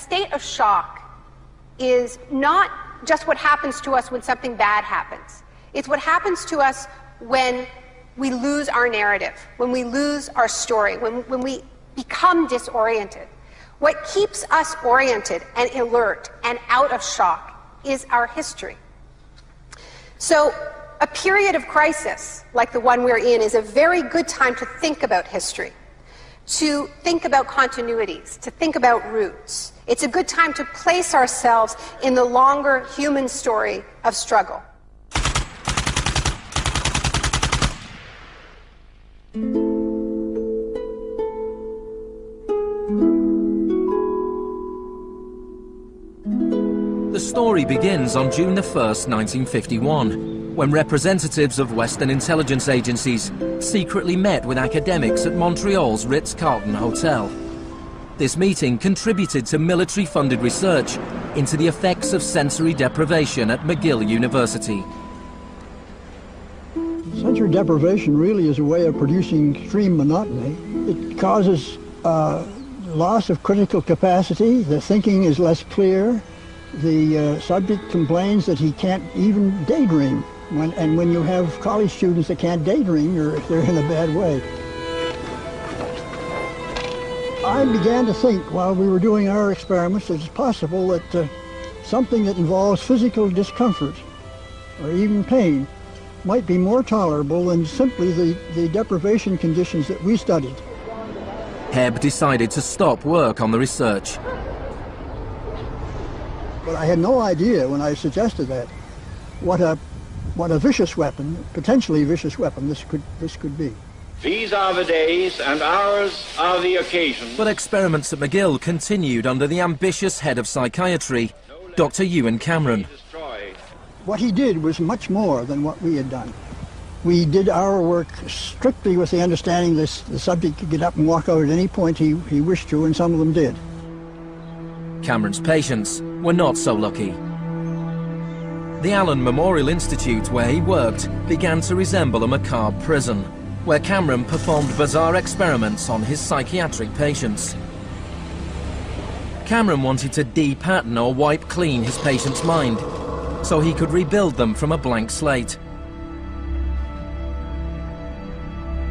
state of shock is not just what happens to us when something bad happens. It's what happens to us when we lose our narrative, when we lose our story, when we become disoriented. What keeps us oriented and alert and out of shock is our history. So a period of crisis like the one we're in is a very good time to think about history, to think about continuities, to think about roots. It's a good time to place ourselves in the longer human story of struggle. The story begins on June the 1st, 1951, when representatives of Western intelligence agencies secretly met with academics at Montreal's Ritz-Carlton Hotel. This meeting contributed to military-funded research into the effects of sensory deprivation at McGill University. Sensory deprivation really is a way of producing extreme monotony. It causes loss of critical capacity, the thinking is less clear, the subject complains that he can't even daydream. When you have college students that can't daydream, they're in a bad way. I began to think while we were doing our experiments that it's possible that something that involves physical discomfort or even pain might be more tolerable than simply the deprivation conditions that we studied. Hebb decided to stop work on the research. But I had no idea when I suggested that what a vicious weapon, potentially vicious weapon, this could be. These are the days and hours are the occasions. But experiments at McGill continued under the ambitious head of psychiatry, Dr. Ewan Cameron. What he did was much more than what we had done. We did our work strictly with the understanding the subject could get up and walk out at any point he wished to, and some of them did. Cameron's patients were not so lucky. The Allen Memorial Institute, where he worked, began to resemble a macabre prison, where Cameron performed bizarre experiments on his psychiatric patients. Cameron wanted to de-pattern or wipe clean his patient's mind, so he could rebuild them from a blank slate.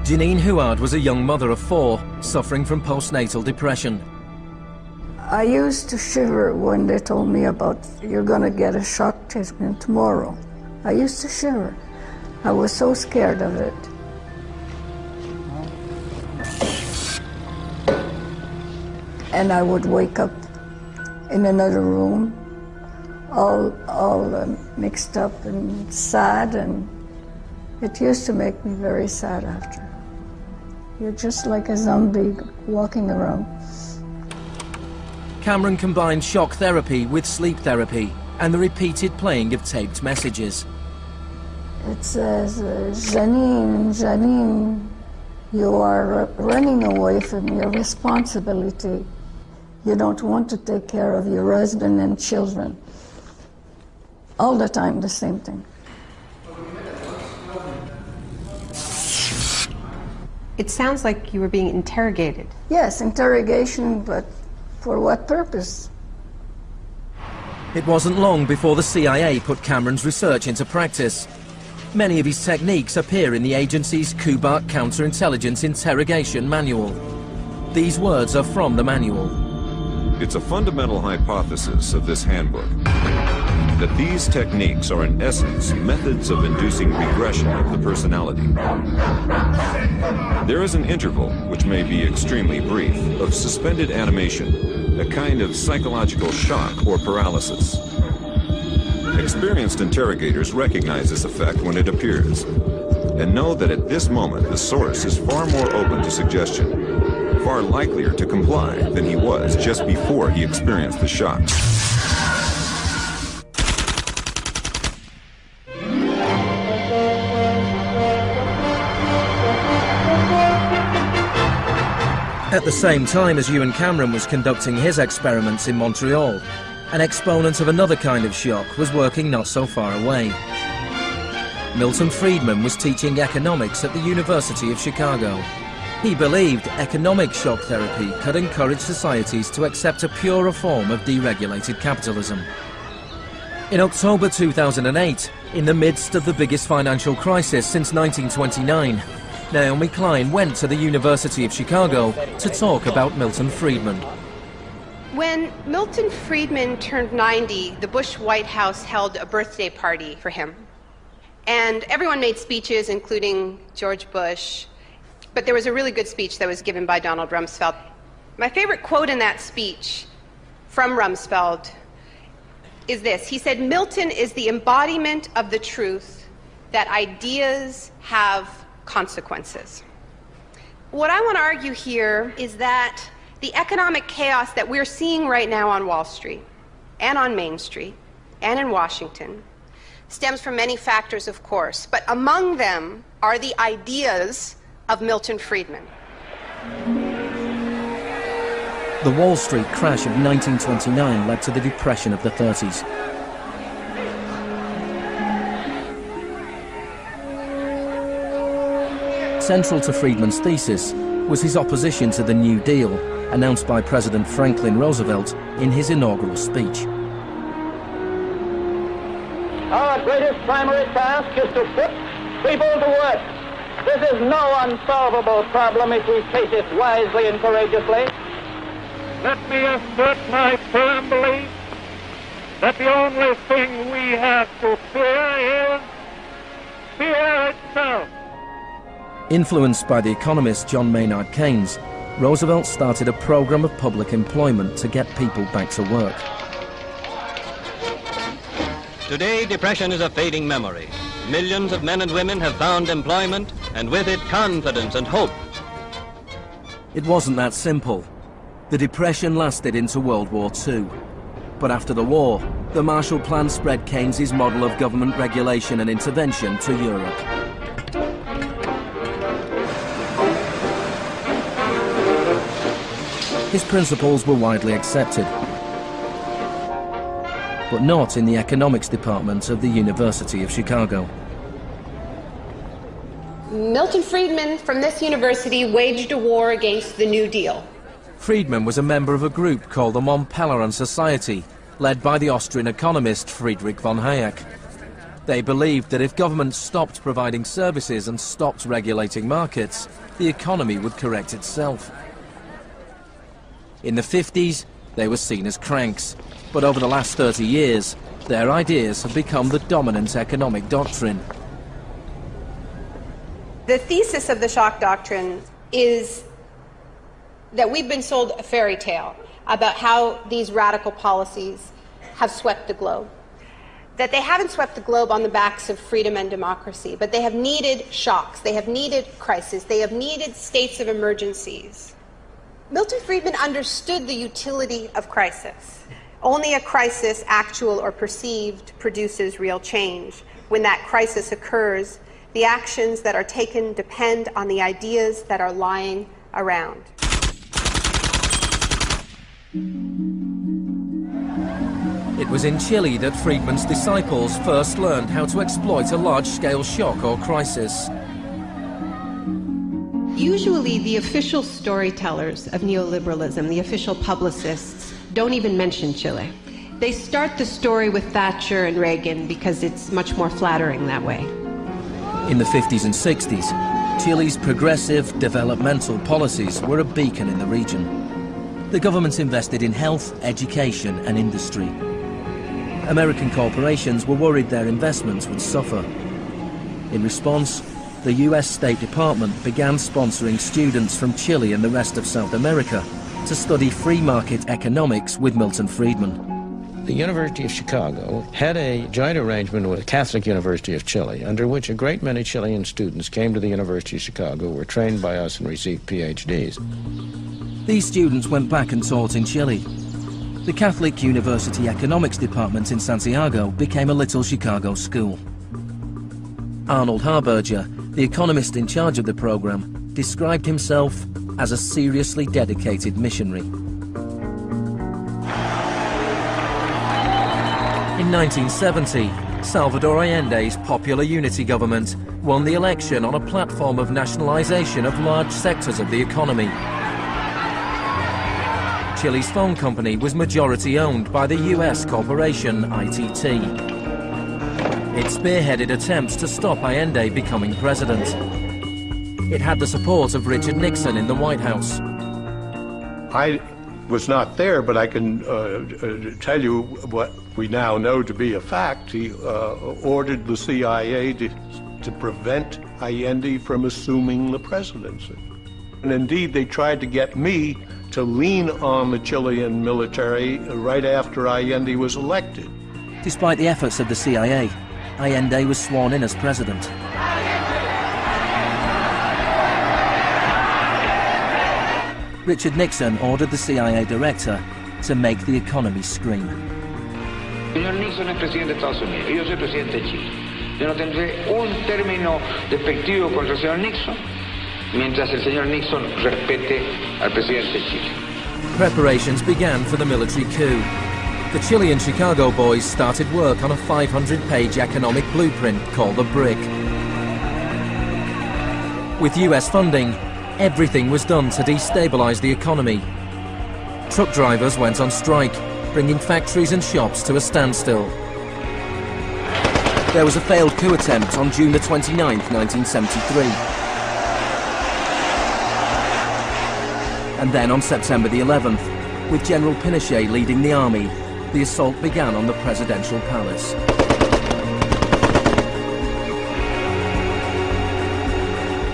Janine Huard was a young mother of 4, suffering from postnatal depression. I used to shiver when they told me about, you're going to get a shock treatment tomorrow. I used to shiver. I was so scared of it. And I would wake up in another room, all mixed up and sad, and it used to make me very sad after. You're just like a zombie walking around. Cameron combined shock therapy with sleep therapy and the repeated playing of taped messages. It says, Janine, Janine, you are running away from your responsibility. You don't want to take care of your husband and children. All the time, the same thing. It sounds like you were being interrogated. Yes, interrogation, but for what purpose? It wasn't long before the CIA put Cameron's research into practice. Many of his techniques appear in the agency's Kubat Counterintelligence Interrogation Manual. These words are from the manual. It's a fundamental hypothesis of this handbook that these techniques are in essence methods of inducing regression of the personality. There is an interval, which may be extremely brief, of suspended animation, a kind of psychological shock or paralysis. Experienced interrogators recognize this effect when it appears, and know that at this moment the source is far more open to suggestion, far likelier to comply than he was just before he experienced the shock. At the same time as Ewan Cameron was conducting his experiments in Montreal, an exponent of another kind of shock was working not so far away. Milton Friedman was teaching economics at the University of Chicago. He believed economic shock therapy could encourage societies to accept a purer form of deregulated capitalism. In October 2008, in the midst of the biggest financial crisis since 1929, Naomi Klein went to the University of Chicago to talk about Milton Friedman. When Milton Friedman turned 90, the Bush White House held a birthday party for him. And everyone made speeches, including George Bush. But there was a really good speech that was given by Donald Rumsfeld. My favorite quote in that speech from Rumsfeld is this. He said, "Milton is the embodiment of the truth that ideas have consequences." What I want to argue here is that the economic chaos that we're seeing right now on Wall Street and on Main Street and in Washington stems from many factors, of course, but among them are the ideas of Milton Friedman. The Wall Street crash of 1929 led to the Depression of the 30s. Central to Friedman's thesis was his opposition to the New Deal, announced by President Franklin Roosevelt in his inaugural speech. Our greatest primary task is to put people to work. This is no unsolvable problem if we face it wisely and courageously. Let me assert my firm belief that the only thing we have to fear is fear itself. Influenced by the economist John Maynard Keynes, Roosevelt started a program of public employment to get people back to work. Today, depression is a fading memory. Millions of men and women have found employment, and with it, confidence and hope. It wasn't that simple. The Depression lasted into World War II. But after the war, the Marshall Plan spread Keynes's model of government regulation and intervention to Europe. His principles were widely accepted, but not in the economics department of the University of Chicago. Milton Friedman from this university waged a war against the New Deal. Friedman was a member of a group called the Mont Pelerin Society, led by the Austrian economist Friedrich von Hayek. They believed that if governments stopped providing services and stopped regulating markets, the economy would correct itself. In the 50s, they were seen as cranks, but over the last 30 years, their ideas have become the dominant economic doctrine. The thesis of the shock doctrine is that we've been sold a fairy tale about how these radical policies have swept the globe. That they haven't swept the globe on the backs of freedom and democracy, but they have needed shocks, they have needed crises, they have needed states of emergencies. Milton Friedman understood the utility of crisis. Only a crisis, actual or perceived, produces real change. When that crisis occurs, the actions that are taken depend on the ideas that are lying around. It was in Chile that Friedman's disciples first learned how to exploit a large-scale shock or crisis. Usually the official storytellers of neoliberalism, the official publicists, don't even mention Chile. They start the story with Thatcher and Reagan because it's much more flattering that way. In the 50s and 60s, Chile's progressive developmental policies were a beacon in the region. The government invested in health, education and industry. American corporations were worried their investments would suffer. In response, the US State Department began sponsoring students from Chile and the rest of South America to study free market economics with Milton Friedman. The University of Chicago had a joint arrangement with the Catholic University of Chile, under which a great many Chilean students came to the University of Chicago, were trained by us and received PhDs. These students went back and taught in Chile. The Catholic University Economics Department in Santiago became a little Chicago school. Arnold Harberger, the economist in charge of the program, described himself as a seriously dedicated missionary. In 1970, Salvador Allende's Popular Unity government won the election on a platform of nationalization of large sectors of the economy. Chile's phone company was majority owned by the US corporation ITT. It spearheaded attempts to stop Allende becoming president. It had the support of Richard Nixon in the White House. I was not there, but I can tell you what we now know to be a fact. He ordered the CIA to prevent Allende from assuming the presidency. And indeed, they tried to get me to lean on the Chilean military right after Allende was elected. Despite the efforts of the CIA, Allende was sworn in as president. Richard Nixon ordered the CIA director to make the economy scream. Señor Nixon es presidente de Estados Unidos y yo soy presidente de Chile. Yo no tendré un término despectivo contra el señor Nixon mientras el señor Nixon respete al presidente de Chile. Preparations began for the military coup. The Chilean Chicago boys started work on a 500-page economic blueprint called the BRIC. With US funding, everything was done to destabilize the economy. Truck drivers went on strike, bringing factories and shops to a standstill. There was a failed coup attempt on June the 29th, 1973. And then on September the 11th, with General Pinochet leading the army, the assault began on the presidential palace.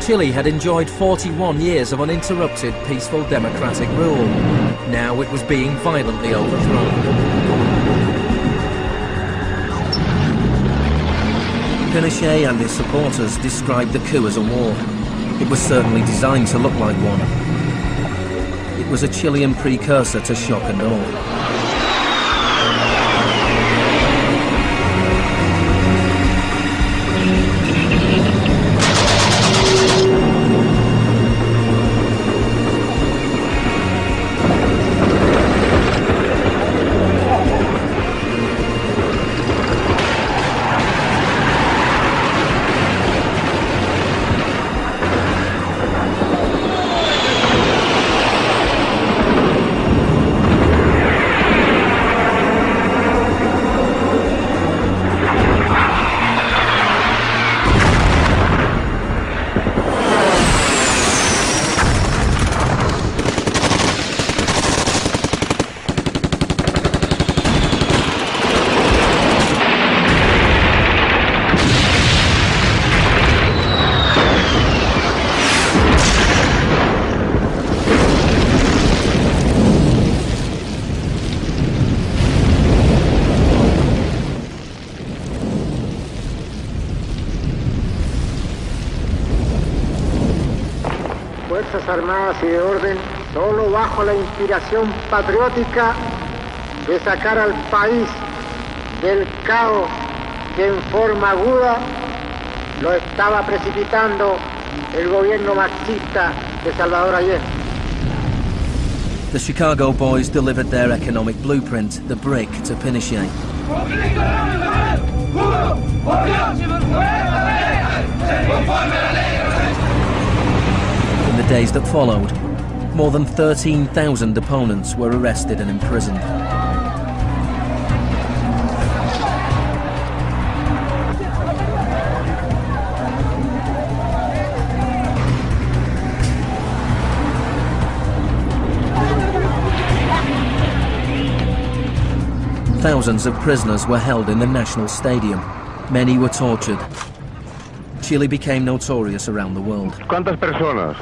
Chile had enjoyed 41 years of uninterrupted, peaceful democratic rule. Now it was being violently overthrown. Pinochet and his supporters described the coup as a war. It was certainly designed to look like one. It was a Chilean precursor to shock and awe. Fuerzas Armadas y de Orden, solo bajo la inspiración patriótica de sacar al país del caos que en forma aguda lo estaba precipitando el gobierno marxista de Salvador Allende. The Chicago boys delivered their economic blueprint, the BRIC, to Pinochet. In the days that followed, more than 13,000 opponents were arrested and imprisoned. Thousands of prisoners were held in the National Stadium. Many were tortured. Chile became notorious around the world. ¿Cuántas personas?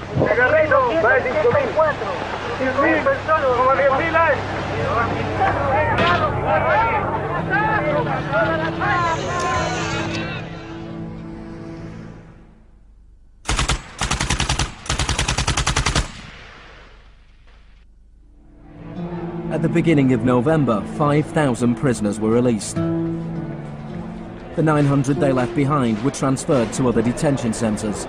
At the beginning of November, 5,000 prisoners were released. The 900 they left behind were transferred to other detention centres.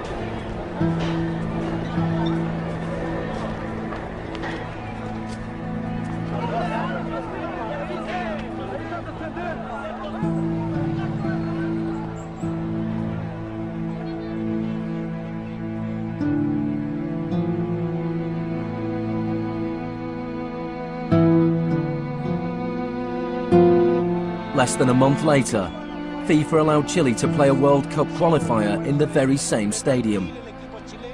Less than a month later, FIFA allowed Chile to play a World Cup qualifier in the very same stadium.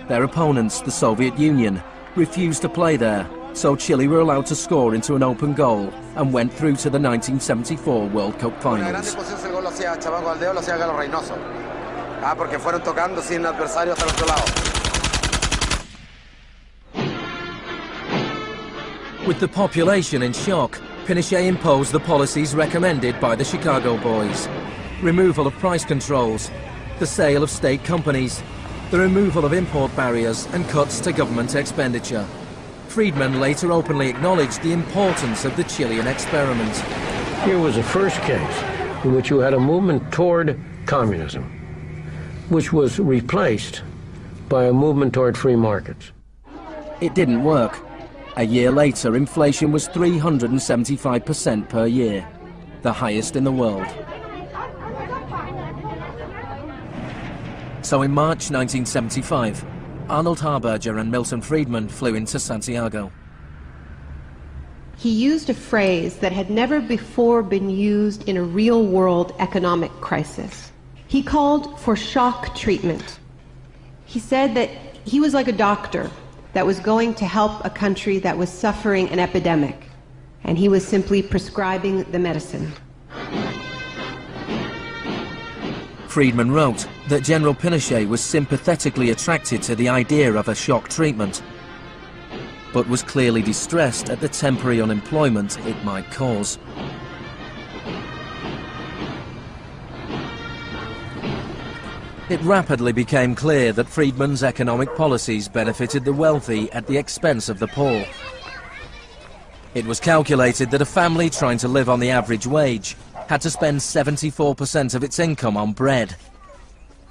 Their opponents, the Soviet Union, refused to play there, so Chile were allowed to score into an open goal and went through to the 1974 World Cup finals. With the population in shock, Pinochet imposed the policies recommended by the Chicago Boys. Removal of price controls, the sale of state companies, the removal of import barriers and cuts to government expenditure. Friedman later openly acknowledged the importance of the Chilean experiment. Here was a first case in which you had a movement toward communism, which was replaced by a movement toward free markets. It didn't work. A year later, inflation was 375% per year, the highest in the world. So in March 1975, Arnold Harberger and Milton Friedman flew into Santiago. He used a phrase that had never before been used in a real-world economic crisis. He called for shock treatment. He said that he was like a doctor that was going to help a country that was suffering an epidemic, and he was simply prescribing the medicine. Friedman wrote that General Pinochet was sympathetically attracted to the idea of a shock treatment, but was clearly distressed at the temporary unemployment it might cause. It rapidly became clear that Friedman's economic policies benefited the wealthy at the expense of the poor. It was calculated that a family trying to live on the average wage had to spend 74% of its income on bread.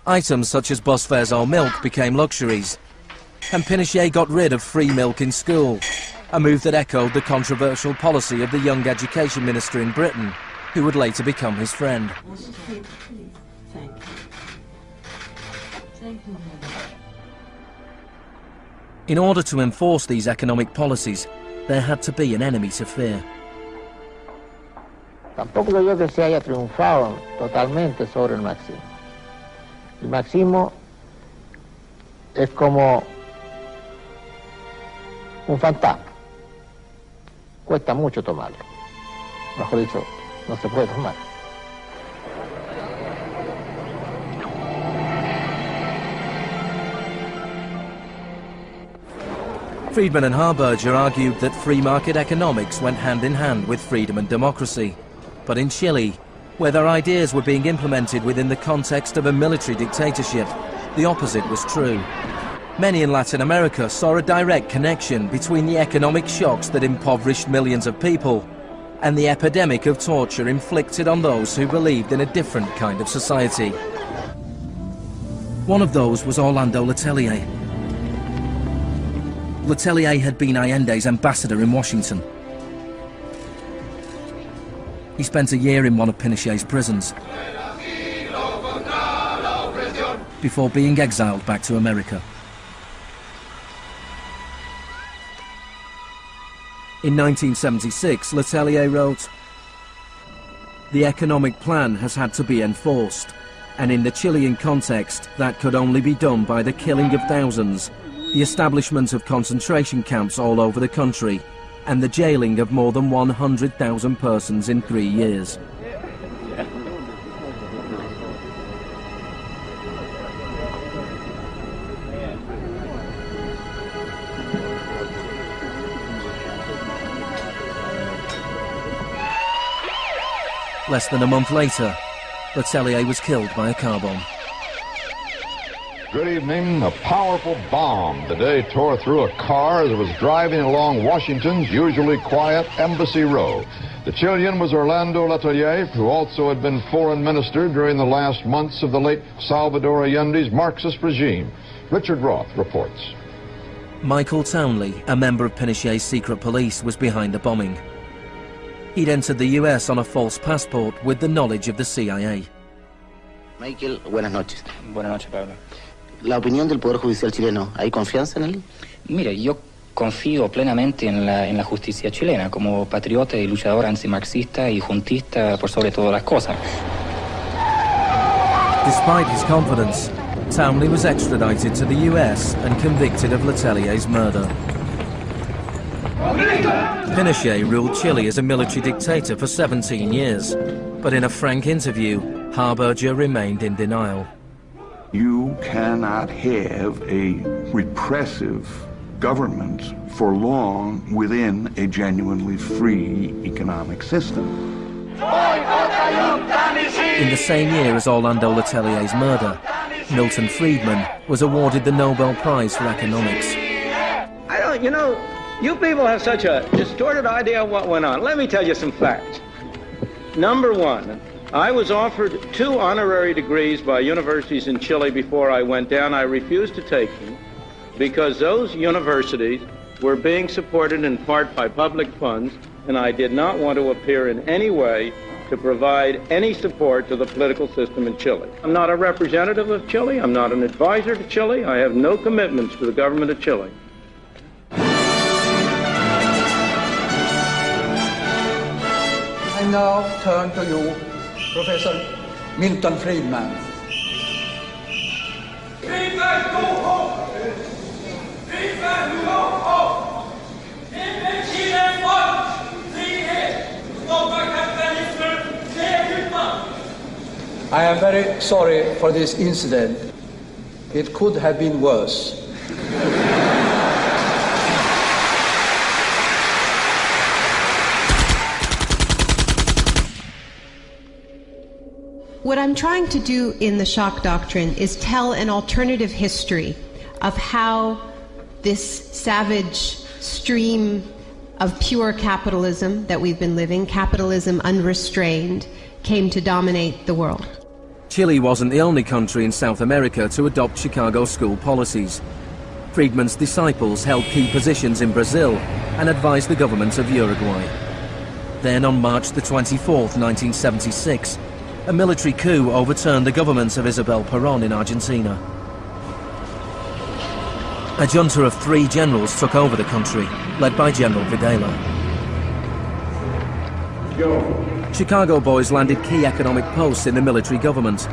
Items such as bus fares or milk became luxuries, and Pinochet got rid of free milk in school, a move that echoed the controversial policy of the young education minister in Britain, who would later become his friend. In order to enforce these economic policies, there had to be an enemy to fear. Tampoco creo que se haya triunfado totalmente sobre el marxismo. El marxismo es como un fantasma. Cuesta mucho tomarlo. Mejor dicho, no se puede tomar. Friedman and Harberger argued that free market economics went hand in hand with freedom and democracy. But in Chile, where their ideas were being implemented within the context of a military dictatorship, the opposite was true. Many in Latin America saw a direct connection between the economic shocks that impoverished millions of people and the epidemic of torture inflicted on those who believed in a different kind of society. One of those was Orlando Letelier. Letelier had been Allende's ambassador in Washington. He spent a year in one of Pinochet's prisons before being exiled back to America. In 1976, Letelier wrote, "The economic plan has had to be enforced, and in the Chilean context, that could only be done by the killing of thousands, the establishment of concentration camps all over the country, and the jailing of more than 100,000 persons in 3 years." Less than a month later, Letelier was killed by a car bomb. Good evening. A powerful bomb today tore through a car as it was driving along Washington's usually quiet Embassy Row. The Chilean was Orlando Letelier, who also had been foreign minister during the last months of the late Salvador Allende's Marxist regime. Richard Roth reports. Michael Townley, a member of Pinochet's secret police, was behind the bombing. He'd entered the US on a false passport with the knowledge of the CIA. Michael, buenas noches. Buenas noches, Pablo. La opinión del Poder Judicial chileno, ¿hay confianza en él? Mire, yo confío plenamente en la justicia chilena como patriota y luchador antimarxista y juntista por sobre todas las cosas. Despite his confidence, Townley was extradited to the US and convicted of Letelier's murder. Pinochet ruled Chile as a military dictator for 17 years, but in a frank interview, Harberger remained in denial. You cannot have a repressive government for long within a genuinely free economic system. In the same year as Orlando Letelier's murder, Milton Friedman was awarded the Nobel Prize for Economics. You people have such a distorted idea of what went on. Let me tell you some facts. Number one, I was offered 2 honorary degrees by universities in Chile before I went down. I refused to take them because those universities were being supported in part by public funds, and I did not want to appear in any way to provide any support to the political system in Chile. I'm not a representative of Chile. I'm not an advisor to Chile. I have no commitments to the government of Chile. I now turn to you, Professor Milton Friedman. Friedman, go home! Friedman, go home! Inte Chile folk! Frihet! Stoppa kapitalismen! I am very sorry for this incident. It could have been worse. What I'm trying to do in the shock doctrine is tell an alternative history of how this savage stream of pure capitalism that we've been living, capitalism unrestrained, came to dominate the world. Chile wasn't the only country in South America to adopt Chicago school policies. Friedman's disciples held key positions in Brazil and advised the government of Uruguay. Then on March the 24th, 1976, a military coup overturned the government of Isabel Perón in Argentina. A junta of 3 generals took over the country, led by General Videla. Chicago boys landed key economic posts in the military government.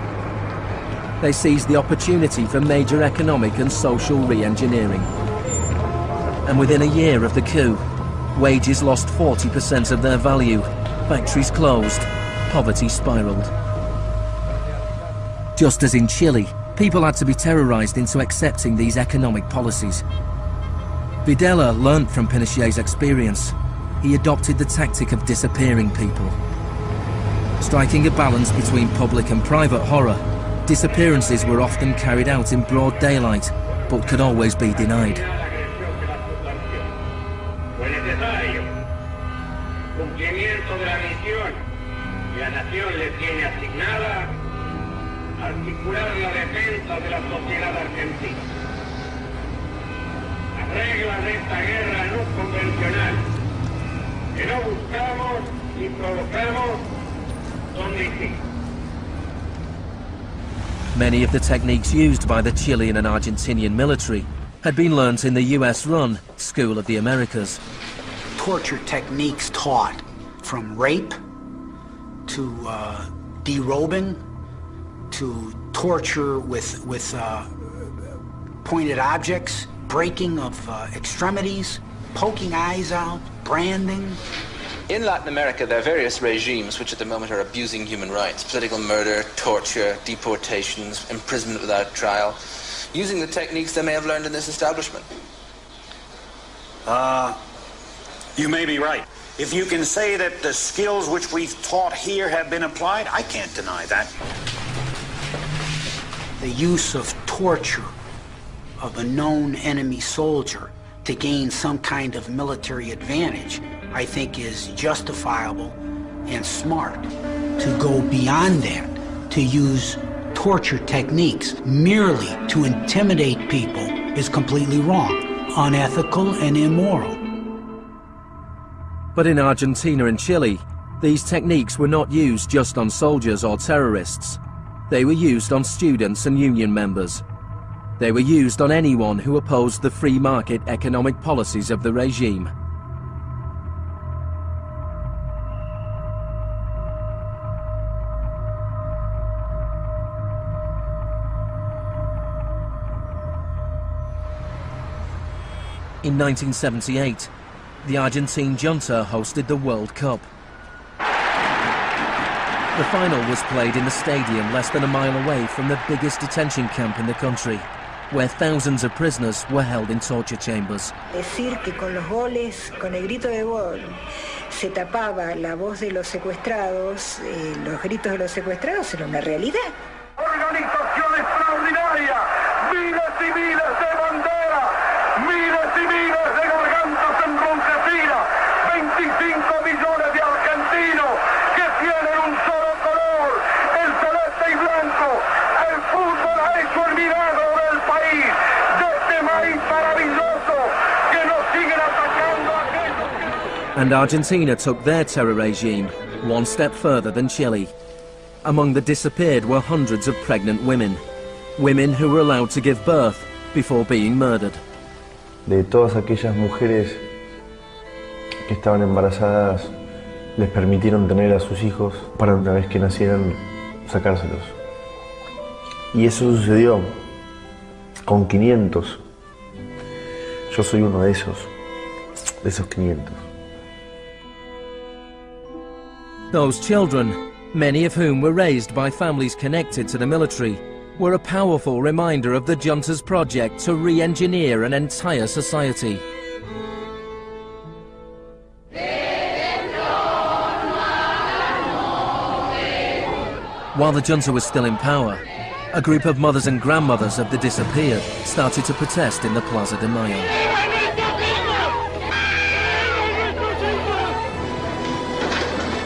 They seized the opportunity for major economic and social re-engineering. And within a year of the coup, wages lost 40% of their value, factories closed, poverty spiraled. Just as in Chile, people had to be terrorized into accepting these economic policies. Videla learnt from Pinochet's experience. He adopted the tactic of disappearing people. Striking a balance between public and private horror, disappearances were often carried out in broad daylight, but could always be denied. Articular la defensa de la sociedad argentina. Las reglas de esta guerra no convencional, que no buscamos ni provocamos, son distintas. Many of the techniques used by the Chilean and Argentinian military had been learnt in the US-run School of the Americas. Torture techniques taught, from rape to derobing, to torture with pointed objects, breaking of extremities, poking eyes out, branding. In Latin America, there are various regimes which at the moment are abusing human rights. Political murder, torture, deportations, imprisonment without trial, using the techniques they may have learned in this establishment. You may be right. If you can say that the skills which we've taught here have been applied, I can't deny that. The use of torture of a known enemy soldier to gain some kind of military advantage, I think is justifiable and smart. To go beyond that, to use torture techniques merely to intimidate people is completely wrong, unethical and immoral. But in Argentina and Chile, these techniques were not used just on soldiers or terrorists. They were used on students and union members. They were used on anyone who opposed the free market economic policies of the regime. In 1978, the Argentine junta hosted the World Cup. The final was played in the stadium less than a mile away from the biggest detention camp in the country, where thousands of prisoners were held in torture chambers. Decir que con los goles, con el grito de gol, se tapaba la voz de los secuestrados, los gritos de los secuestrados era una realidad. Organización extraordinaria, miles y miles de banderas, miles y miles de gargantas enronquecidas, 25 millones de argentinos que tienen un solo color, el celeste y blanco. El fútbol ha hecho el milagro del país, de este país maravilloso que nos siguen atacando a aquellos que... And Argentina took their terror regime one step further than Chile. Among the disappeared were hundreds of pregnant women. Women who were allowed to give birth before being murdered. De todas aquellas mujeres que estaban embarazadas, les permitieron tener a sus hijos para una vez que nacieran sacárselos. Y eso sucedió con 500. Yo soy uno de esos 500. Those children, many of whom were raised by families connected to the military, were a powerful reminder of the junta's project to re-engineer an entire society. While the junta was still in power, a group of mothers and grandmothers of the disappeared started to protest in the Plaza de Mayo.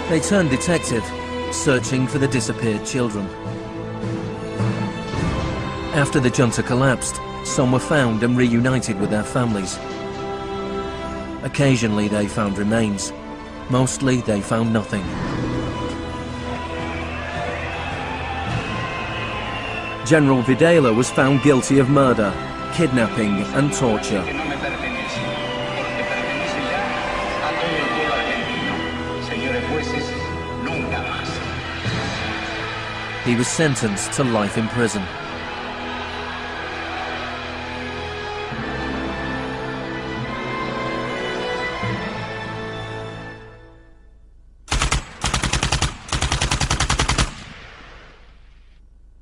They turned detective, searching for the disappeared children. After the junta collapsed, some were found and reunited with their families. Occasionally they found remains. Mostly they found nothing. General Videla was found guilty of murder, kidnapping and torture. He was sentenced to life in prison.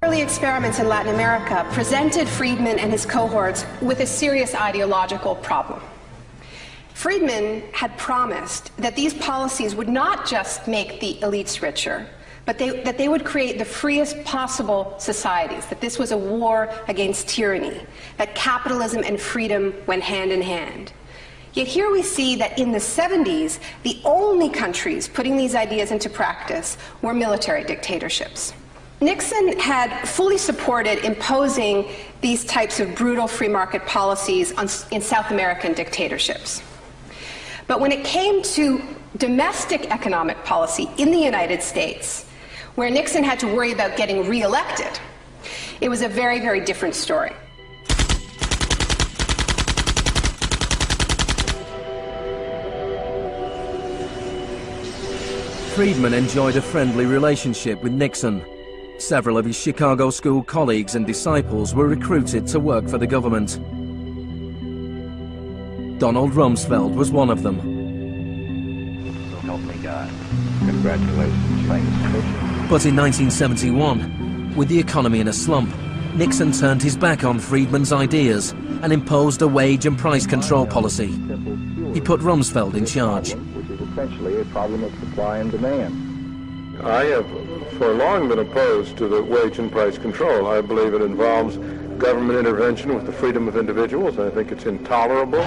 Early experiments in Latin America presented Friedman and his cohorts with a serious ideological problem. Friedman had promised that these policies would not just make the elites richer, but that they would create the freest possible societies, that this was a war against tyranny, that capitalism and freedom went hand in hand. Yet here we see that in the 70s, the only countries putting these ideas into practice were military dictatorships. Nixon had fully supported imposing these types of brutal free market policies in South American dictatorships. But when it came to domestic economic policy in the United States, where Nixon had to worry about getting re-elected, it was a very, very different story. Friedman enjoyed a friendly relationship with Nixon. Several of his Chicago school colleagues and disciples were recruited to work for the government. Donald Rumsfeld was one of them. So help me God. Congratulations. But in 1971, with the economy in a slump, Nixon turned his back on Friedman's ideas and imposed a wage and price control policy. He put Rumsfeld in charge. Which is essentially a problem of supply and demand. I have for long been opposed to the wage and price control. I believe it involves government intervention with the freedom of individuals. I think it's intolerable.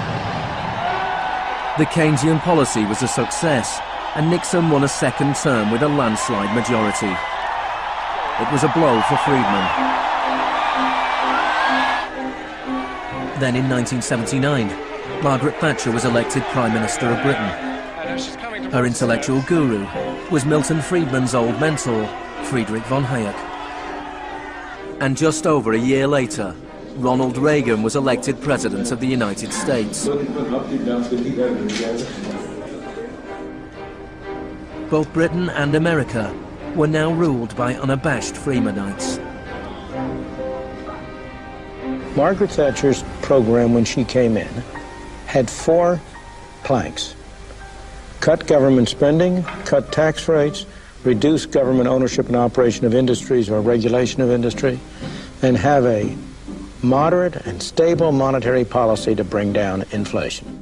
The Keynesian policy was a success, and Nixon won a second term with a landslide majority. It was a blow for Friedman. Then in 1979, Margaret Thatcher was elected Prime Minister of Britain. Her intellectual guru was Milton Friedman's old mentor, Friedrich von Hayek. And just over a year later, Ronald Reagan was elected President of the United States. Both Britain and America were now ruled by unabashed Freemanites. Margaret Thatcher's program when she came in had 4 planks. Cut government spending, cut tax rates, reduce government ownership and operation of industries or regulation of industry, and have a moderate and stable monetary policy to bring down inflation.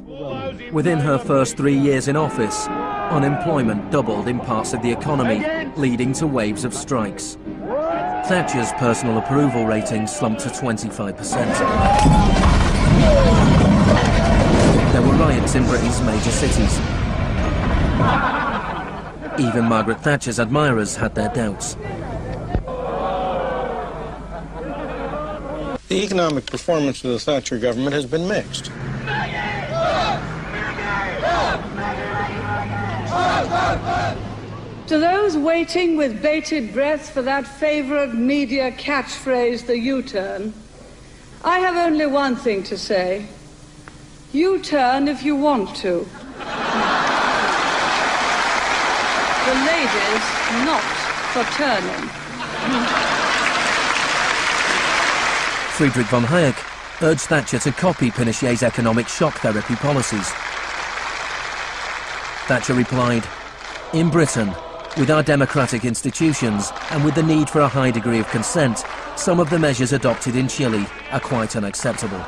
Within her first 3 years in office, unemployment doubled in parts of the economy, leading to waves of strikes. Thatcher's personal approval rating slumped to 25%. There were riots in Britain's major cities. Even Margaret Thatcher's admirers had their doubts. The economic performance of the Thatcher government has been mixed. To those waiting with bated breath for that favorite media catchphrase, the U-turn, I have only one thing to say. U-turn if you want to. The ladies not for turning. Friedrich von Hayek urged Thatcher to copy Pinochet's economic shock therapy policies. Thatcher replied, "In Britain, with our democratic institutions and with the need for a high degree of consent, some of the measures adopted in Chile are quite unacceptable."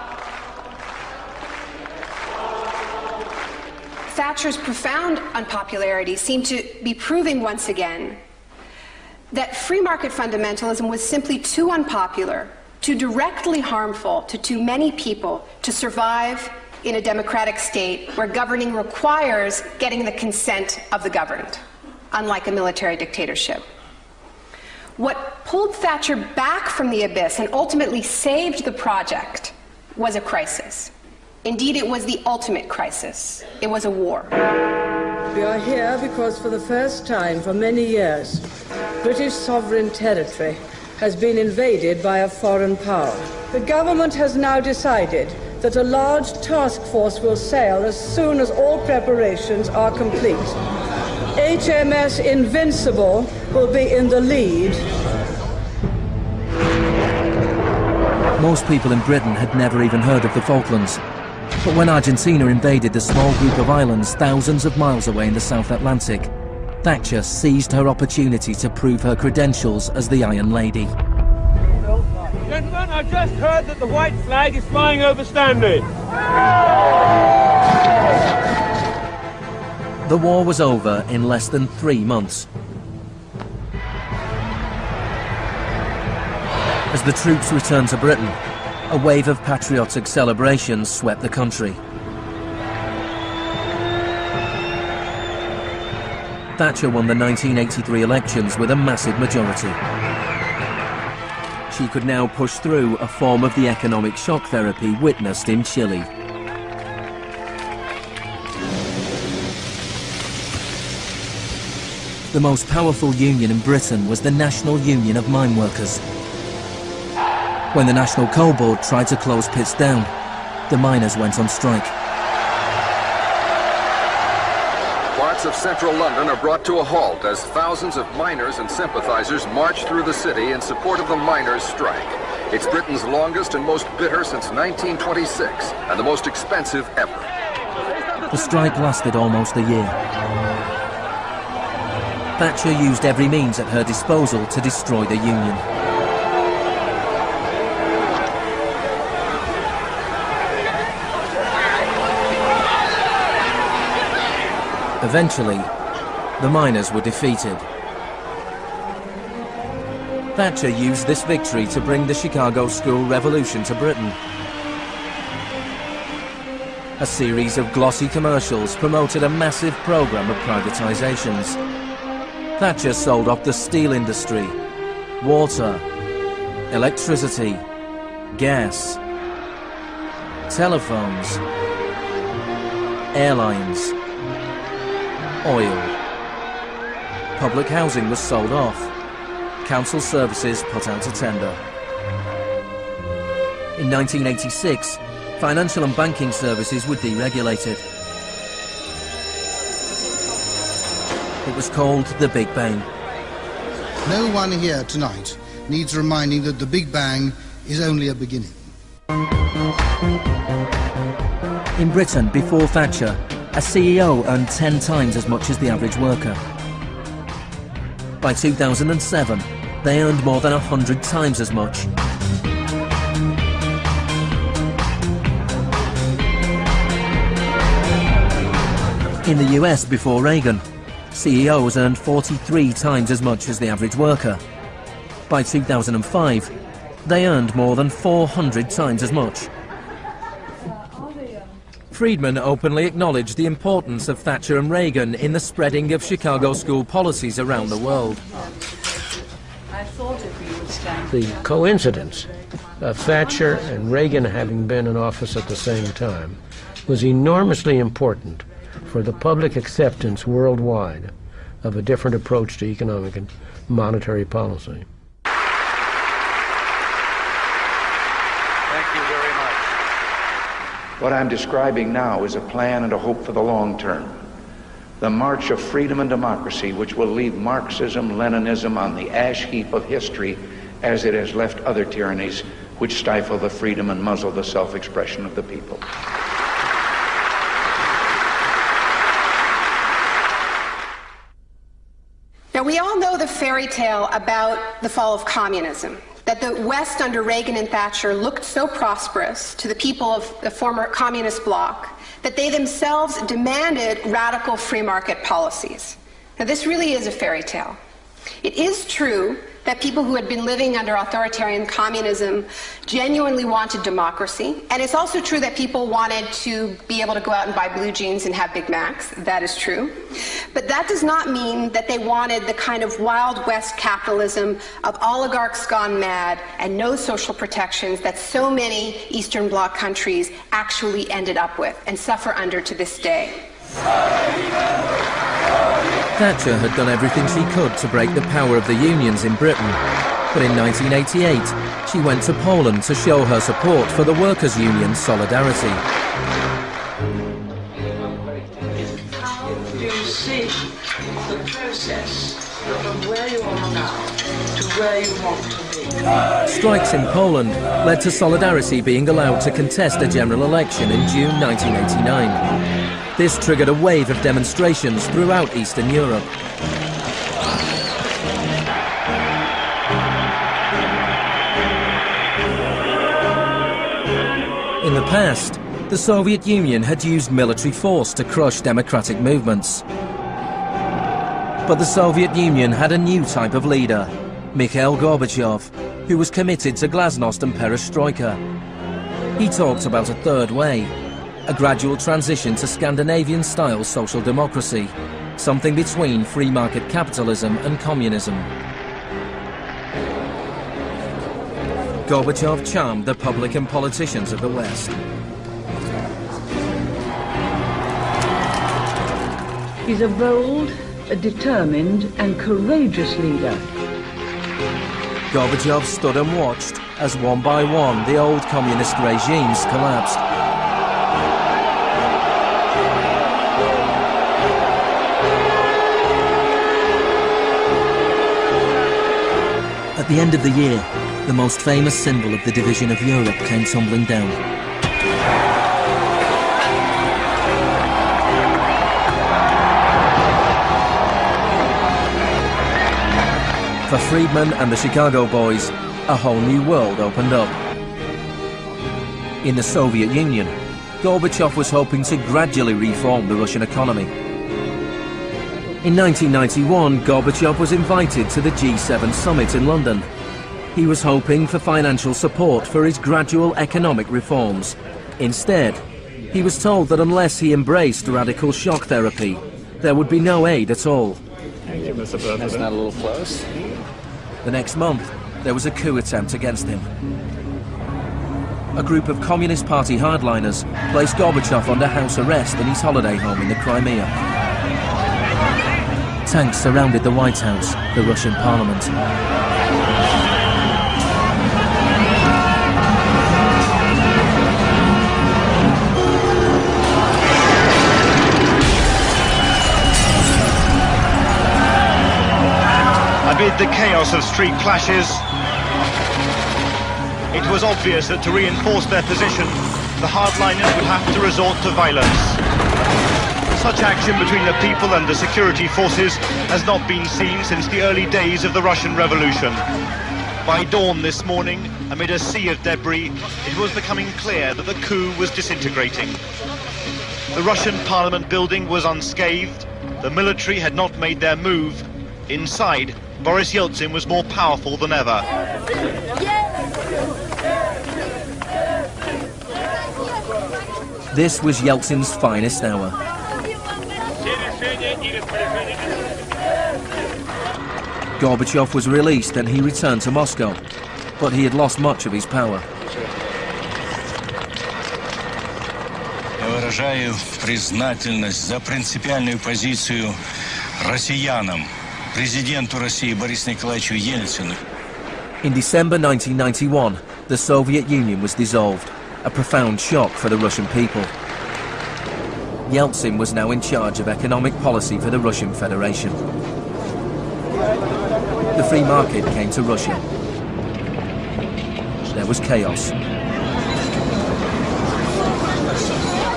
Thatcher's profound unpopularity seemed to be proving once again that free market fundamentalism was simply too unpopular, too directly harmful to too many people to survive in a democratic state where governing requires getting the consent of the governed, unlike a military dictatorship. What pulled Thatcher back from the abyss and ultimately saved the project was a crisis. Indeed, it was the ultimate crisis. It was a war. We are here because for the first time for many years, British sovereign territory has been invaded by a foreign power. The government has now decided that a large task force will sail as soon as all preparations are complete. HMS Invincible will be in the lead. Most people in Britain had never even heard of the Falklands. But when Argentina invaded the small group of islands thousands of miles away in the South Atlantic, Thatcher seized her opportunity to prove her credentials as the Iron Lady. Gentlemen, I've just heard that the white flag is flying over Stanley. The war was over in less than 3 months. As the troops returned to Britain, a wave of patriotic celebrations swept the country. Thatcher won the 1983 elections with a massive majority. She could now push through a form of the economic shock therapy witnessed in Chile. The most powerful union in Britain was the National Union of Mine Workers. When the National Coal Board tried to close pits down, the miners went on strike. Parts of central London are brought to a halt as thousands of miners and sympathizers march through the city in support of the miners' strike. It's Britain's longest and most bitter since 1926, and the most expensive ever. The strike lasted almost a year. Thatcher used every means at her disposal to destroy the union. Eventually, the miners were defeated. Thatcher used this victory to bring the Chicago School Revolution to Britain. A series of glossy commercials promoted a massive program of privatizations. Thatcher sold off the steel industry, water, electricity, gas, telephones, airlines, oil. Public housing was sold off. Council services put out to tender. In 1986, financial and banking services were deregulated. It was called the Big Bang. No one here tonight needs reminding that the Big Bang is only a beginning. In Britain, before Thatcher, a CEO earned 10 times as much as the average worker. By 2007, they earned more than 100 times as much. In the US before Reagan, CEOs earned 43 times as much as the average worker. By 2005, they earned more than 400 times as much. Friedman openly acknowledged the importance of Thatcher and Reagan in the spreading of Chicago school policies around the world. The coincidence of Thatcher and Reagan having been in office at the same time was enormously important for the public acceptance worldwide of a different approach to economic and monetary policy. Thank you very much. What I'm describing now is a plan and a hope for the long term. The march of freedom and democracy, which will leave Marxism, Leninism on the ash heap of history as it has left other tyrannies which stifle the freedom and muzzle the self-expression of the people. Now, we all know the fairy tale about the fall of communism, that the West under Reagan and Thatcher looked so prosperous to the people of the former communist bloc that they themselves demanded radical free market policies. Now, this really is a fairy tale. It is true that people who had been living under authoritarian communism genuinely wanted democracy, and it's also true that people wanted to be able to go out and buy blue jeans and have Big Macs. That is true. But that does not mean that they wanted the kind of Wild West capitalism of oligarchs gone mad and no social protections that so many Eastern Bloc countries actually ended up with and suffer under to this day. Thatcher had done everything she could to break the power of the unions in Britain. But in 1988, she went to Poland to show her support for the workers' union Solidarity. How do you see the process from where you are now to where you want to be? Strikes in Poland led to Solidarity being allowed to contest a general election in June 1989. This triggered a wave of demonstrations throughout Eastern Europe. In the past, the Soviet Union had used military force to crush democratic movements. But the Soviet Union had a new type of leader, Mikhail Gorbachev, who was committed to glasnost and perestroika. He talked about a third way, a gradual transition to Scandinavian-style social democracy, something between free market capitalism and communism. Gorbachev charmed the public and politicians of the West. He's a bold, a determined and courageous leader. Gorbachev stood and watched as one by one the old communist regimes collapsed. At the end of the year, the most famous symbol of the division of Europe came tumbling down. For Friedman and the Chicago boys, a whole new world opened up. In the Soviet Union, Gorbachev was hoping to gradually reform the Russian economy. In 1991, Gorbachev was invited to the G7 summit in London. He was hoping for financial support for his gradual economic reforms. Instead, he was told that unless he embraced radical shock therapy, there would be no aid at all. Thank you, Mr. President. That's not a little close. The next month, there was a coup attempt against him. A group of Communist Party hardliners placed Gorbachev under house arrest in his holiday home in the Crimea. Tanks surrounded the White House, the Russian parliament. the chaos of street clashes, it was obvious that to reinforce their position, the hardliners would have to resort to violence. Such action between the people and the security forces has not been seen since the early days of the Russian Revolution. By dawn this morning, amid a sea of debris, it was becoming clear that the coup was disintegrating. The Russian parliament building was unscathed, the military had not made their move. Inside, Boris Yeltsin was more powerful than ever. This was Yeltsin's finest hour. Gorbachev was released and he returned to Moscow, but he had lost much of his power. Я выражаю признательность за принципиальную позицию россиянам, президенту России Борису Николаевичу Ельцину. In December 1991, the Soviet Union was dissolved, a profound shock for the Russian people. Yeltsin was now in charge of economic policy for the Russian Federation. The free market came to Russia. There was chaos.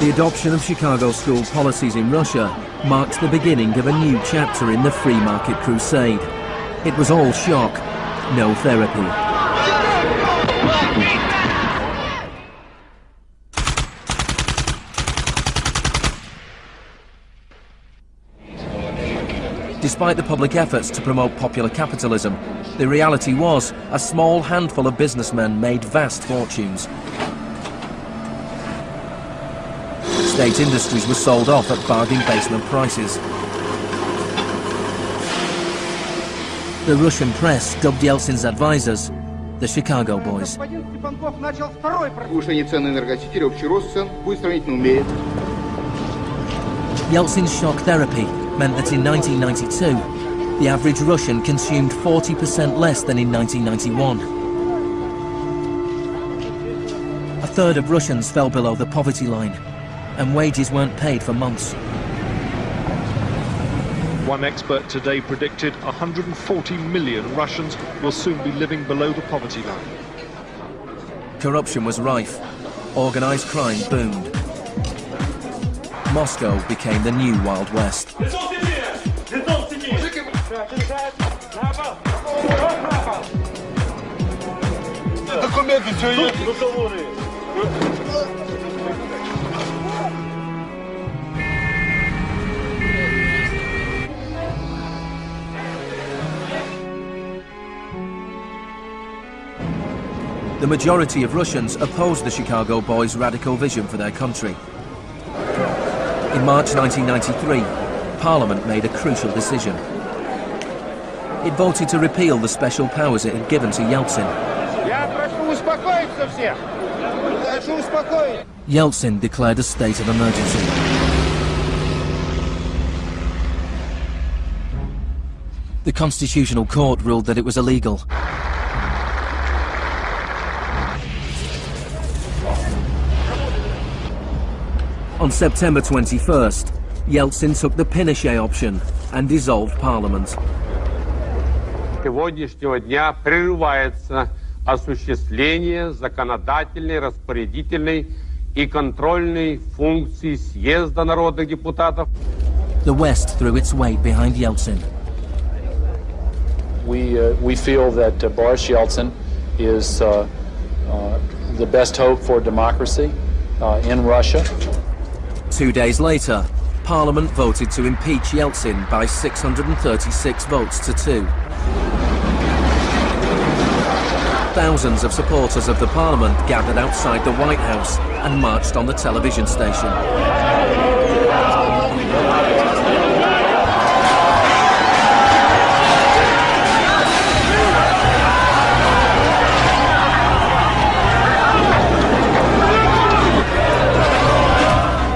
The adoption of Chicago school policies in Russia marked the beginning of a new chapter in the free market crusade. It was all shock, no therapy. Despite the public efforts to promote popular capitalism, the reality was a small handful of businessmen made vast fortunes. State industries were sold off at bargain basement prices. The Russian press dubbed Yeltsin's advisors the Chicago Boys. Yeltsin's shock therapy meant that in 1992, the average Russian consumed 40% less than in 1991. A third of Russians fell below the poverty line, and wages weren't paid for months. One expert today predicted 140 million Russians will soon be living below the poverty line. Corruption was rife. Organised crime boomed. Moscow became the new Wild West. The majority of Russians opposed the Chicago Boys' radical vision for their country. In March 1993, Parliament made a crucial decision. It voted to repeal the special powers it had given to Yeltsin. Yeltsin declared a state of emergency. The Constitutional Court ruled that it was illegal. On September 21st, Yeltsin took the Pinochet option and dissolved Parliament. Сегодняшнего дня прерывается осуществление законодательной, распорядительной и контрольной функций съезда народных депутатов. The West threw its weight behind Yeltsin. We feel that Boris Yeltsin is the best hope for democracy in Russia. 2 days later, Parliament voted to impeach Yeltsin by 636 votes to 2. Thousands of supporters of the Parliament gathered outside the White House and marched on the television station.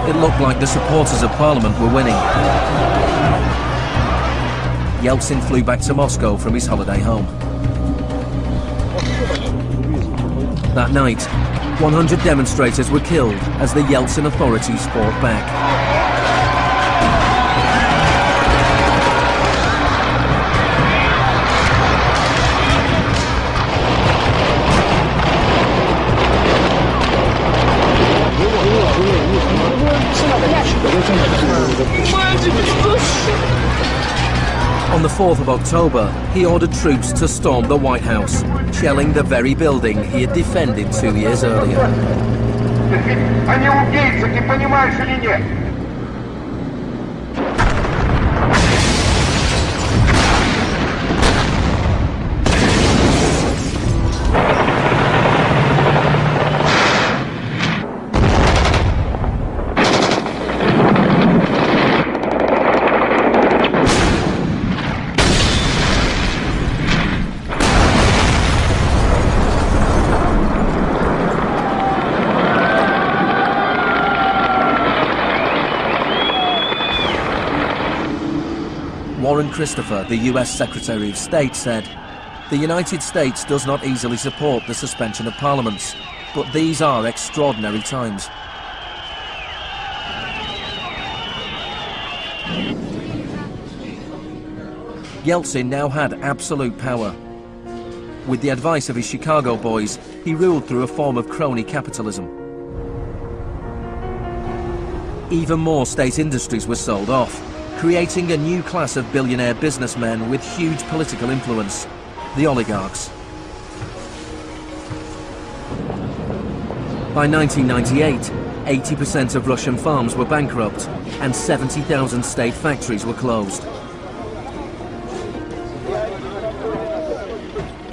It looked like the supporters of Parliament were winning. Yeltsin flew back to Moscow from his holiday home. That night, 100 demonstrators were killed as the Yeltsin authorities fought back. On the 4th of October, he ordered troops to storm the White House, shelling the very building he had defended 2 years earlier. Они убийцы, ты понимаешь или нет? Warren Christopher, the US Secretary of State, said, "The United States does not easily support the suspension of parliaments, but these are extraordinary times." Yeltsin now had absolute power. With the advice of his Chicago boys, he ruled through a form of crony capitalism. Even more state industries were sold off, creating a new class of billionaire businessmen with huge political influence, the oligarchs. By 1998, 80% of Russian farms were bankrupt and 70,000 state factories were closed.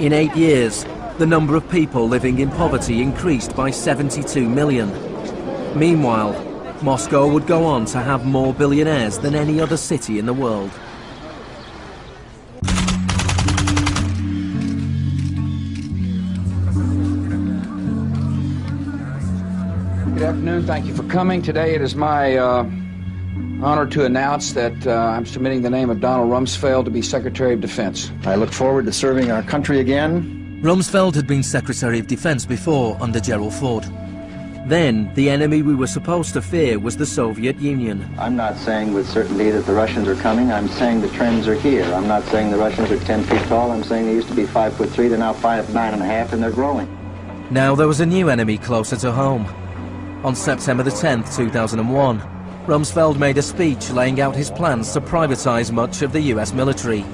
In 8 years, the number of people living in poverty increased by 72 million. Meanwhile, Moscow would go on to have more billionaires than any other city in the world. Good afternoon, thank you for coming. Today it is my honor to announce that I'm submitting the name of Donald Rumsfeld to be Secretary of Defense. I look forward to serving our country again. Rumsfeld had been Secretary of Defense before under Gerald Ford. Then, the enemy we were supposed to fear was the Soviet Union. I'm not saying with certainty that the Russians are coming. I'm saying the trends are here. I'm not saying the Russians are 10 feet tall. I'm saying they used to be 5'3", they're now 5'9.5", and they're growing. Now there was a new enemy closer to home. On September the 10th, 2001, Rumsfeld made a speech laying out his plans to privatize much of the US military.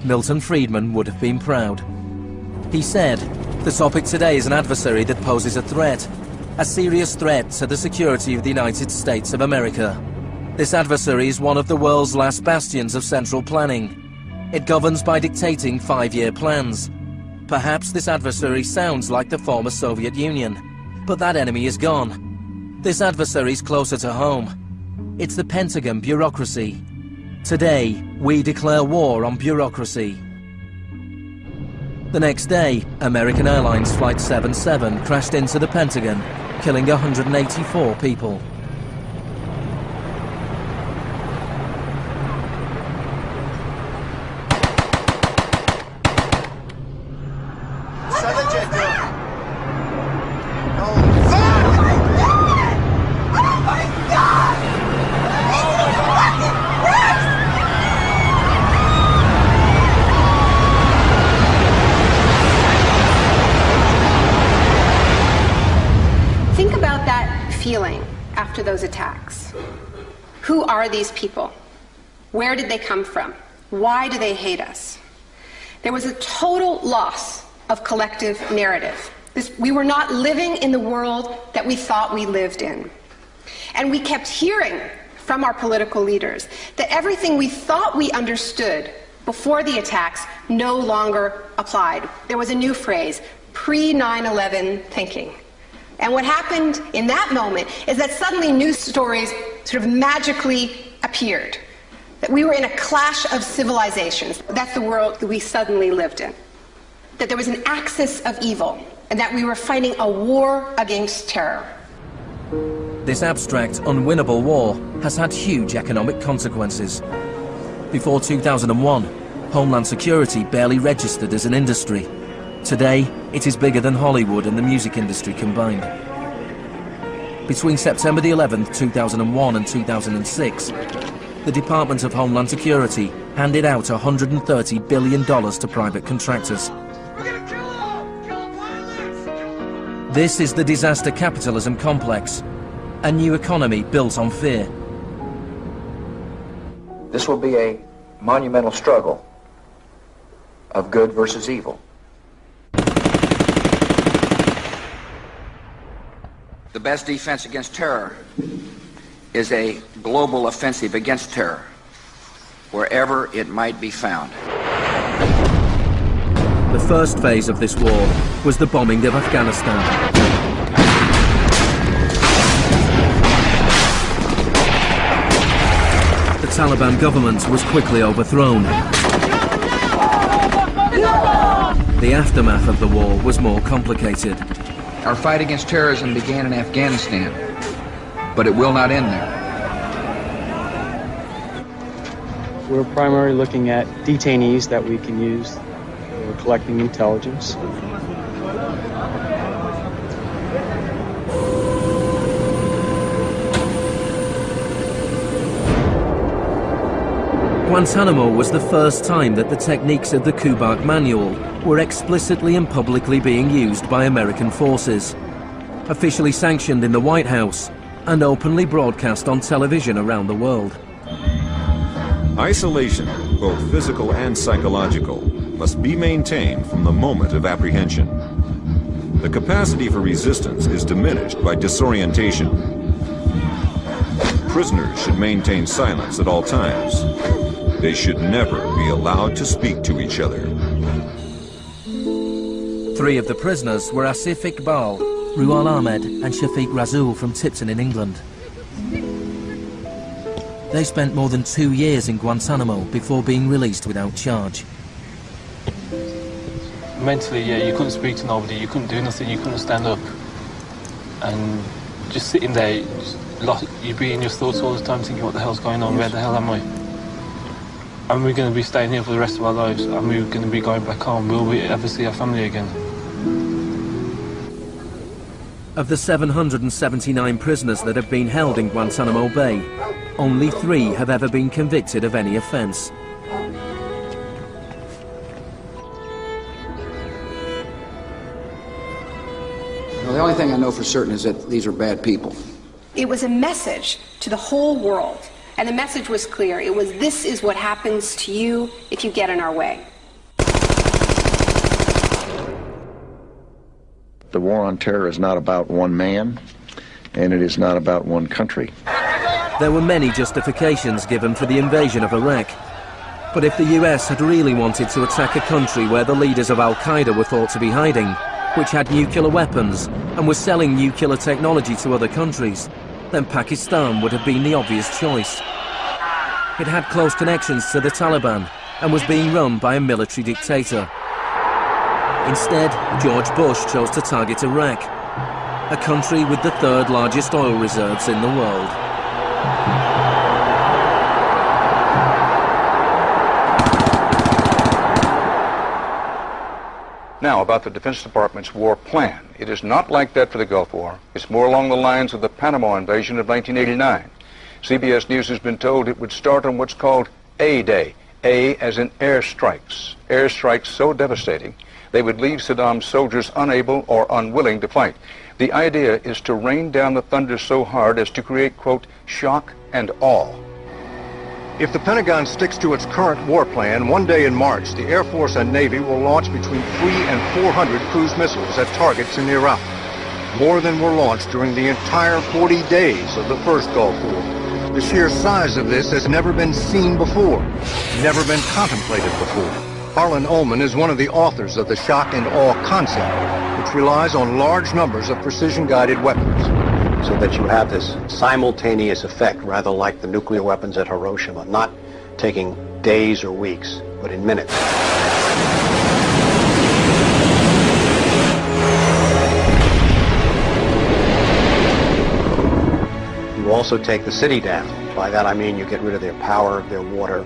Milton Friedman would have been proud. He said, "The topic today is an adversary that poses a threat. A serious threat to the security of the United States of America. This adversary is one of the world's last bastions of central planning. It governs by dictating 5-year plans. Perhaps this adversary sounds like the former Soviet Union, but that enemy is gone. This adversary is closer to home. It's the Pentagon bureaucracy. Today, we declare war on bureaucracy." The next day, American Airlines Flight 77 crashed into the Pentagon, killing 184 people. Feeling after those attacks. Who are these people? Where did they come from? Why do they hate us? There was a total loss of collective narrative. We were not living in the world that we thought we lived in. And we kept hearing from our political leaders that everything we thought we understood before the attacks no longer applied. There was a new phrase, pre-9/11 thinking. And what happened in that moment is that suddenly news stories sort of magically appeared. That we were in a clash of civilizations. That's the world that we suddenly lived in. That there was an axis of evil, and that we were fighting a war against terror. This abstract, unwinnable war has had huge economic consequences. Before 2001, Homeland Security barely registered as an industry. Today, it is bigger than Hollywood and the music industry combined. Between September the 11th, 2001 and 2006, the Department of Homeland Security handed out $130 billion to private contractors. This is the disaster capitalism complex, a new economy built on fear. This will be a monumental struggle of good versus evil. The best defense against terror is a global offensive against terror, wherever it might be found. The first phase of this war was the bombing of Afghanistan. The Taliban government was quickly overthrown. The aftermath of the war was more complicated. Our fight against terrorism began in Afghanistan, but it will not end there. We're primarily looking at detainees that we can use. We're collecting intelligence. Guantanamo was the first time that the techniques of the Kubark Manual were explicitly and publicly being used by American forces, officially sanctioned in the White House and openly broadcast on television around the world. Isolation, both physical and psychological, must be maintained from the moment of apprehension. The capacity for resistance is diminished by disorientation. Prisoners should maintain silence at all times. They should never be allowed to speak to each other. 3 of the prisoners were Asif Iqbal, Ruhal Ahmed and Shafiq Rasool from Tipton in England. They spent more than 2 years in Guantanamo before being released without charge. Mentally, yeah, you couldn't speak to nobody, you couldn't do nothing, you couldn't stand up. And just sitting there, you'd be in your thoughts all the time thinking, what the hell's going on, where the hell am I? And we're going to be staying here for the rest of our lives, and we're going to be going back home. Will we ever see our family again? Of the 779 prisoners that have been held in Guantanamo Bay, only 3 have ever been convicted of any offence. Well, the only thing I know for certain is that these are bad people. It was a message to the whole world, and the message was clear. It was, this is what happens to you if you get in our way. The war on terror is not about one man, and it is not about one country. There were many justifications given for the invasion of Iraq. But if the US had really wanted to attack a country where the leaders of Al-Qaeda were thought to be hiding, which had nuclear weapons and was selling nuclear technology to other countries, then Pakistan would have been the obvious choice. It had close connections to the Taliban and was being run by a military dictator. Instead, George Bush chose to target Iraq, a country with the 3rd largest oil reserves in the world. Now, about the Defense Department's war plan. It is not like that for the Gulf War. It's more along the lines of the Panama invasion of 1989. CBS News has been told it would start on what's called A-Day. A as in airstrikes. Airstrikes so devastating, they would leave Saddam's soldiers unable or unwilling to fight. The idea is to rain down the thunder so hard as to create, quote, shock and awe. If the Pentagon sticks to its current war plan, one day in March, the Air Force and Navy will launch between 300 and 400 cruise missiles at targets in Iraq. More than were launched during the entire 40 days of the first Gulf War. The sheer size of this has never been seen before, never been contemplated before. Harlan Ullman is one of the authors of the shock and awe concept, which relies on large numbers of precision-guided weapons. So that you have this simultaneous effect, rather like the nuclear weapons at Hiroshima, not taking days or weeks, but in minutes. You also take the city down. By that I mean you get rid of their power, their water,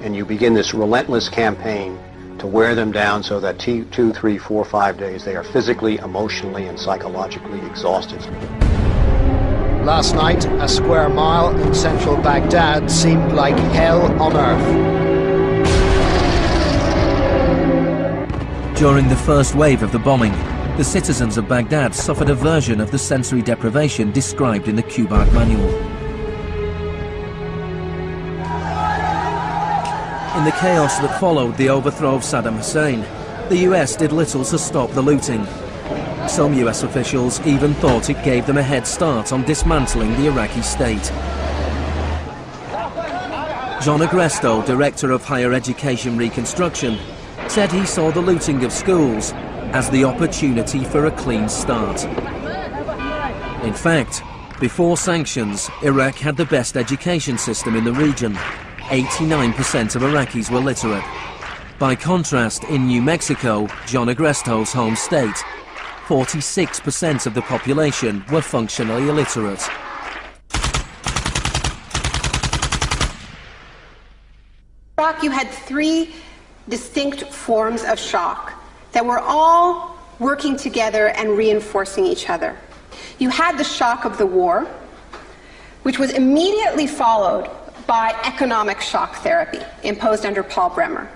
and you begin this relentless campaign to wear them down so that 2, 3, 4, 5 days they are physically, emotionally, and psychologically exhausted. Last night, a square mile in central Baghdad seemed like hell on earth. During the first wave of the bombing, the citizens of Baghdad suffered a version of the sensory deprivation described in the Kubark Manual. In the chaos that followed the overthrow of Saddam Hussein, the US did little to stop the looting. Some US officials even thought it gave them a head start on dismantling the Iraqi state. John Agresto, Director of Higher Education Reconstruction, said he saw the looting of schools as the opportunity for a clean start. In fact, before sanctions, Iraq had the best education system in the region. 89% of Iraqis were literate. By contrast, in New Mexico, John Agresto's home state, 46% of the population were functionally illiterate. In Iraq, you had three distinct forms of shock that were all working together and reinforcing each other. You had the shock of the war, which was immediately followed by economic shock therapy imposed under Paul Bremer.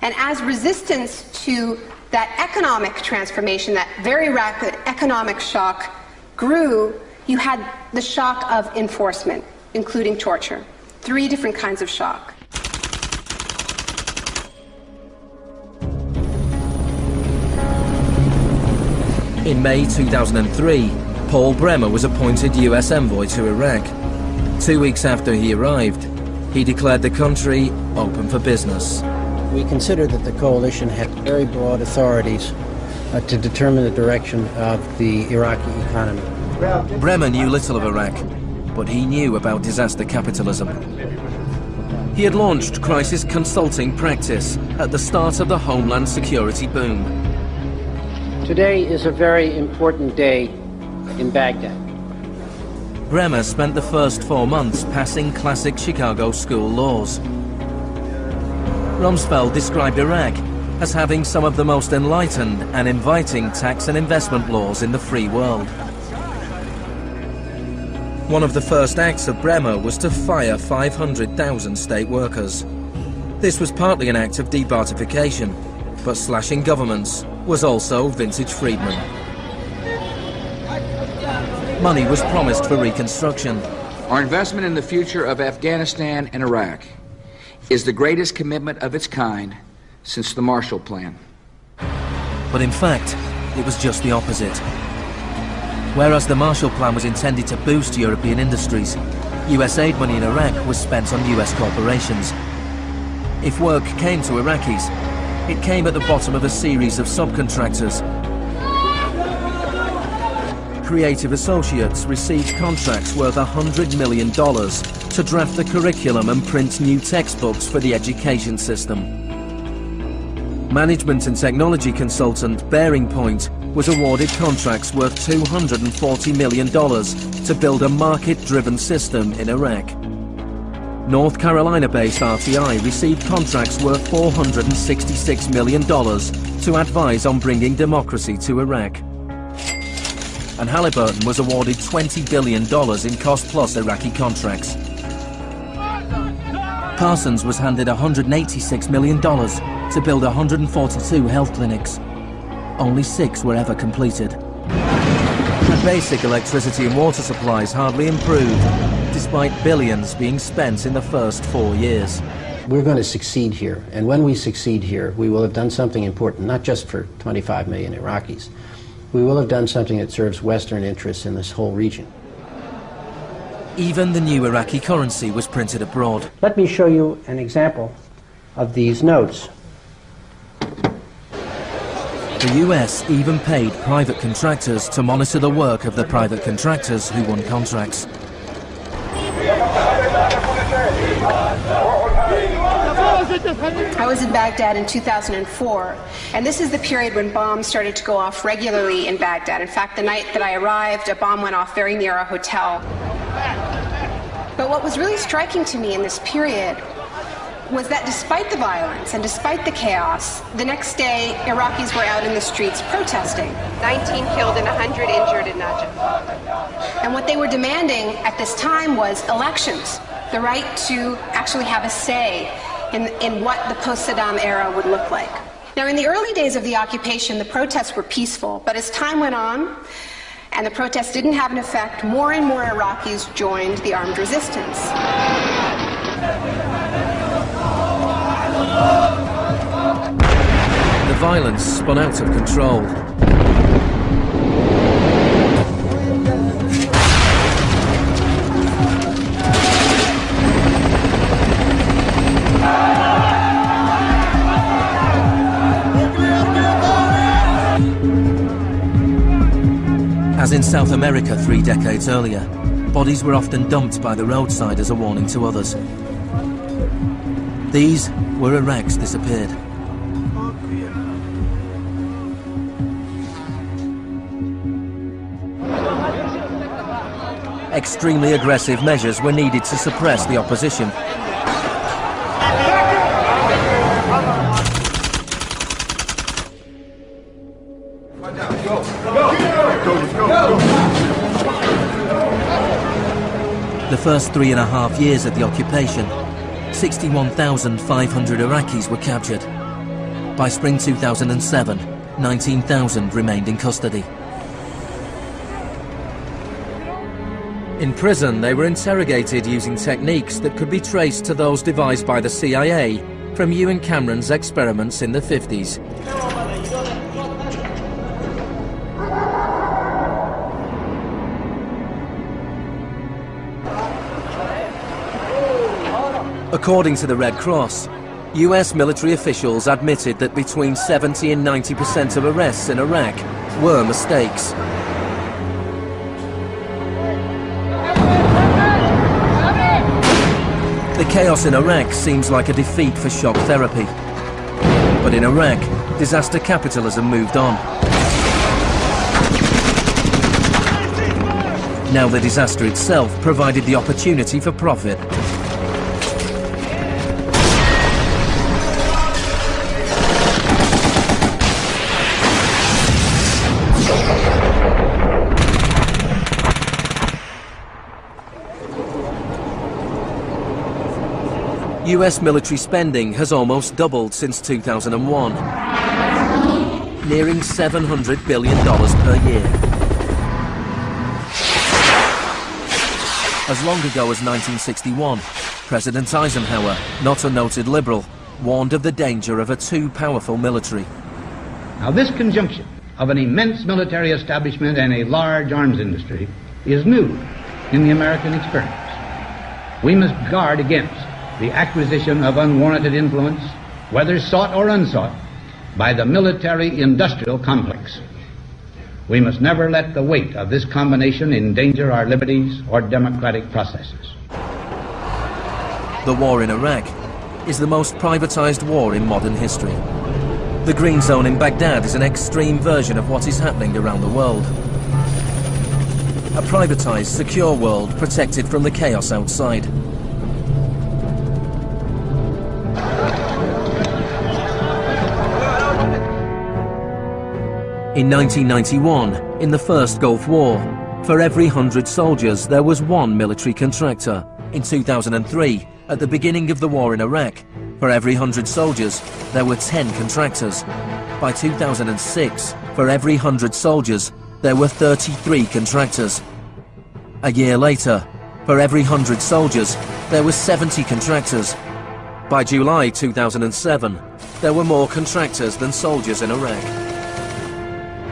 And as resistance to that economic transformation, that very rapid economic shock grew, you had the shock of enforcement, including torture. Three different kinds of shock. In May 2003, Paul Bremer was appointed US envoy to Iraq. 2 weeks after he arrived, he declared the country open for business. We considered that the coalition had very broad authorities to determine the direction of the Iraqi economy. Bremer knew little of Iraq, but he knew about disaster capitalism. He had launched crisis consulting practice at the start of the Homeland Security boom. Today is a very important day in Baghdad. Bremer spent the first 4 months passing classic Chicago school laws. Rumsfeld described Iraq as having some of the most enlightened and inviting tax and investment laws in the free world. One of the first acts of Bremer was to fire 500,000 state workers. This was partly an act of debartification, but slashing governments was also vintage Friedman. Money was promised for reconstruction. Our investment in the future of Afghanistan and Iraq is the greatest commitment of its kind since the Marshall Plan. But in fact, it was just the opposite. Whereas the Marshall Plan was intended to boost European industries, US aid money in Iraq was spent on US corporations. If work came to Iraqis, it came at the bottom of a series of subcontractors. Creative Associates received contracts worth $100 million to draft the curriculum and print new textbooks for the education system. Management and technology consultant Bearing Point was awarded contracts worth $240 million to build a market-driven system in Iraq. North Carolina-based RTI received contracts worth $466 million to advise on bringing democracy to Iraq. And Halliburton was awarded $20 billion in cost-plus Iraqi contracts. Parsons was handed $186 million to build 142 health clinics. Only 6 were ever completed. And basic electricity and water supplies hardly improved, despite billions being spent in the first 4 years. We're going to succeed here, and when we succeed here, we will have done something important, not just for 25 million Iraqis. We will have done something that serves Western interests in this whole region. Even the new Iraqi currency was printed abroad. Let me show you an example of these notes. The US even paid private contractors to monitor the work of the private contractors who won contracts. I was in Baghdad in 2004, and this is the period when bombs started to go off regularly in Baghdad. In fact, the night that I arrived, a bomb went off very near our hotel. But what was really striking to me in this period was that despite the violence and despite the chaos, the next day, Iraqis were out in the streets protesting. 19 killed and 100 injured in Najaf. And what they were demanding at this time was elections, the right to actually have a say in what the post-Saddam era would look like. Now, in the early days of the occupation, the protests were peaceful, but as time went on, and the protests didn't have an effect, more and more Iraqis joined the armed resistance. The violence spun out of control. As in South America 3 decades earlier, bodies were often dumped by the roadside as a warning to others. These were Iraq's disappeared. Extremely aggressive measures were needed to suppress the opposition. The first 3.5 years of the occupation, 61,500 Iraqis were captured. By spring 2007, 19,000 remained in custody. In prison, they were interrogated using techniques that could be traced to those devised by the CIA from Ewan Cameron's experiments in the 50s. According to the Red Cross, US military officials admitted that between 70 and 90% of arrests in Iraq were mistakes. The chaos in Iraq seems like a defeat for shock therapy. But in Iraq, disaster capitalism moved on. Now the disaster itself provided the opportunity for profit. US military spending has almost doubled since 2001, nearing $700 billion per year. As long ago as 1961, President Eisenhower, not a noted liberal, warned of the danger of a too powerful military. Now this conjunction of an immense military establishment and a large arms industry is new in the American experience. We must guard against the acquisition of unwarranted influence, whether sought or unsought, by the military-industrial complex. We must never let the weight of this combination endanger our liberties or democratic processes. The war in Iraq is the most privatized war in modern history. The Green Zone in Baghdad is an extreme version of what is happening around the world. A privatized, secure world protected from the chaos outside. In 1991, in the First Gulf War, for every 100 soldiers there was one military contractor. In 2003, at the beginning of the war in Iraq, for every 100 soldiers there were 10 contractors. By 2006, for every 100 soldiers there were 33 contractors. A year later, for every 100 soldiers there were 70 contractors. By July 2007, there were more contractors than soldiers in Iraq.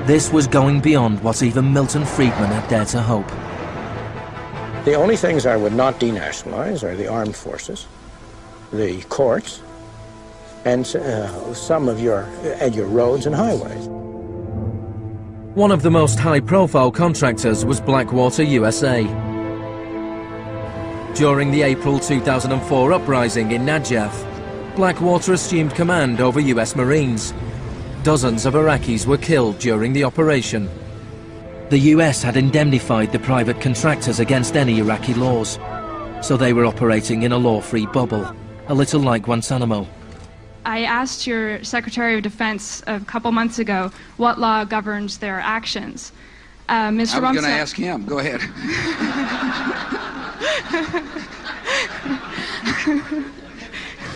This was going beyond what even Milton Friedman had dared to hope. The only things I would not denationalize are the armed forces, the courts, and some of your roads and highways. One of the most high-profile contractors was Blackwater USA. During the April 2004 uprising in Najaf, Blackwater assumed command over US Marines. Dozens of Iraqis were killed during the operation. The US had indemnified the private contractors against any Iraqi laws, so they were operating in a law-free bubble, a little like Guantanamo. I asked your Secretary of Defense a couple months ago what law governs their actions. Mr. I was going to ask him. Go ahead.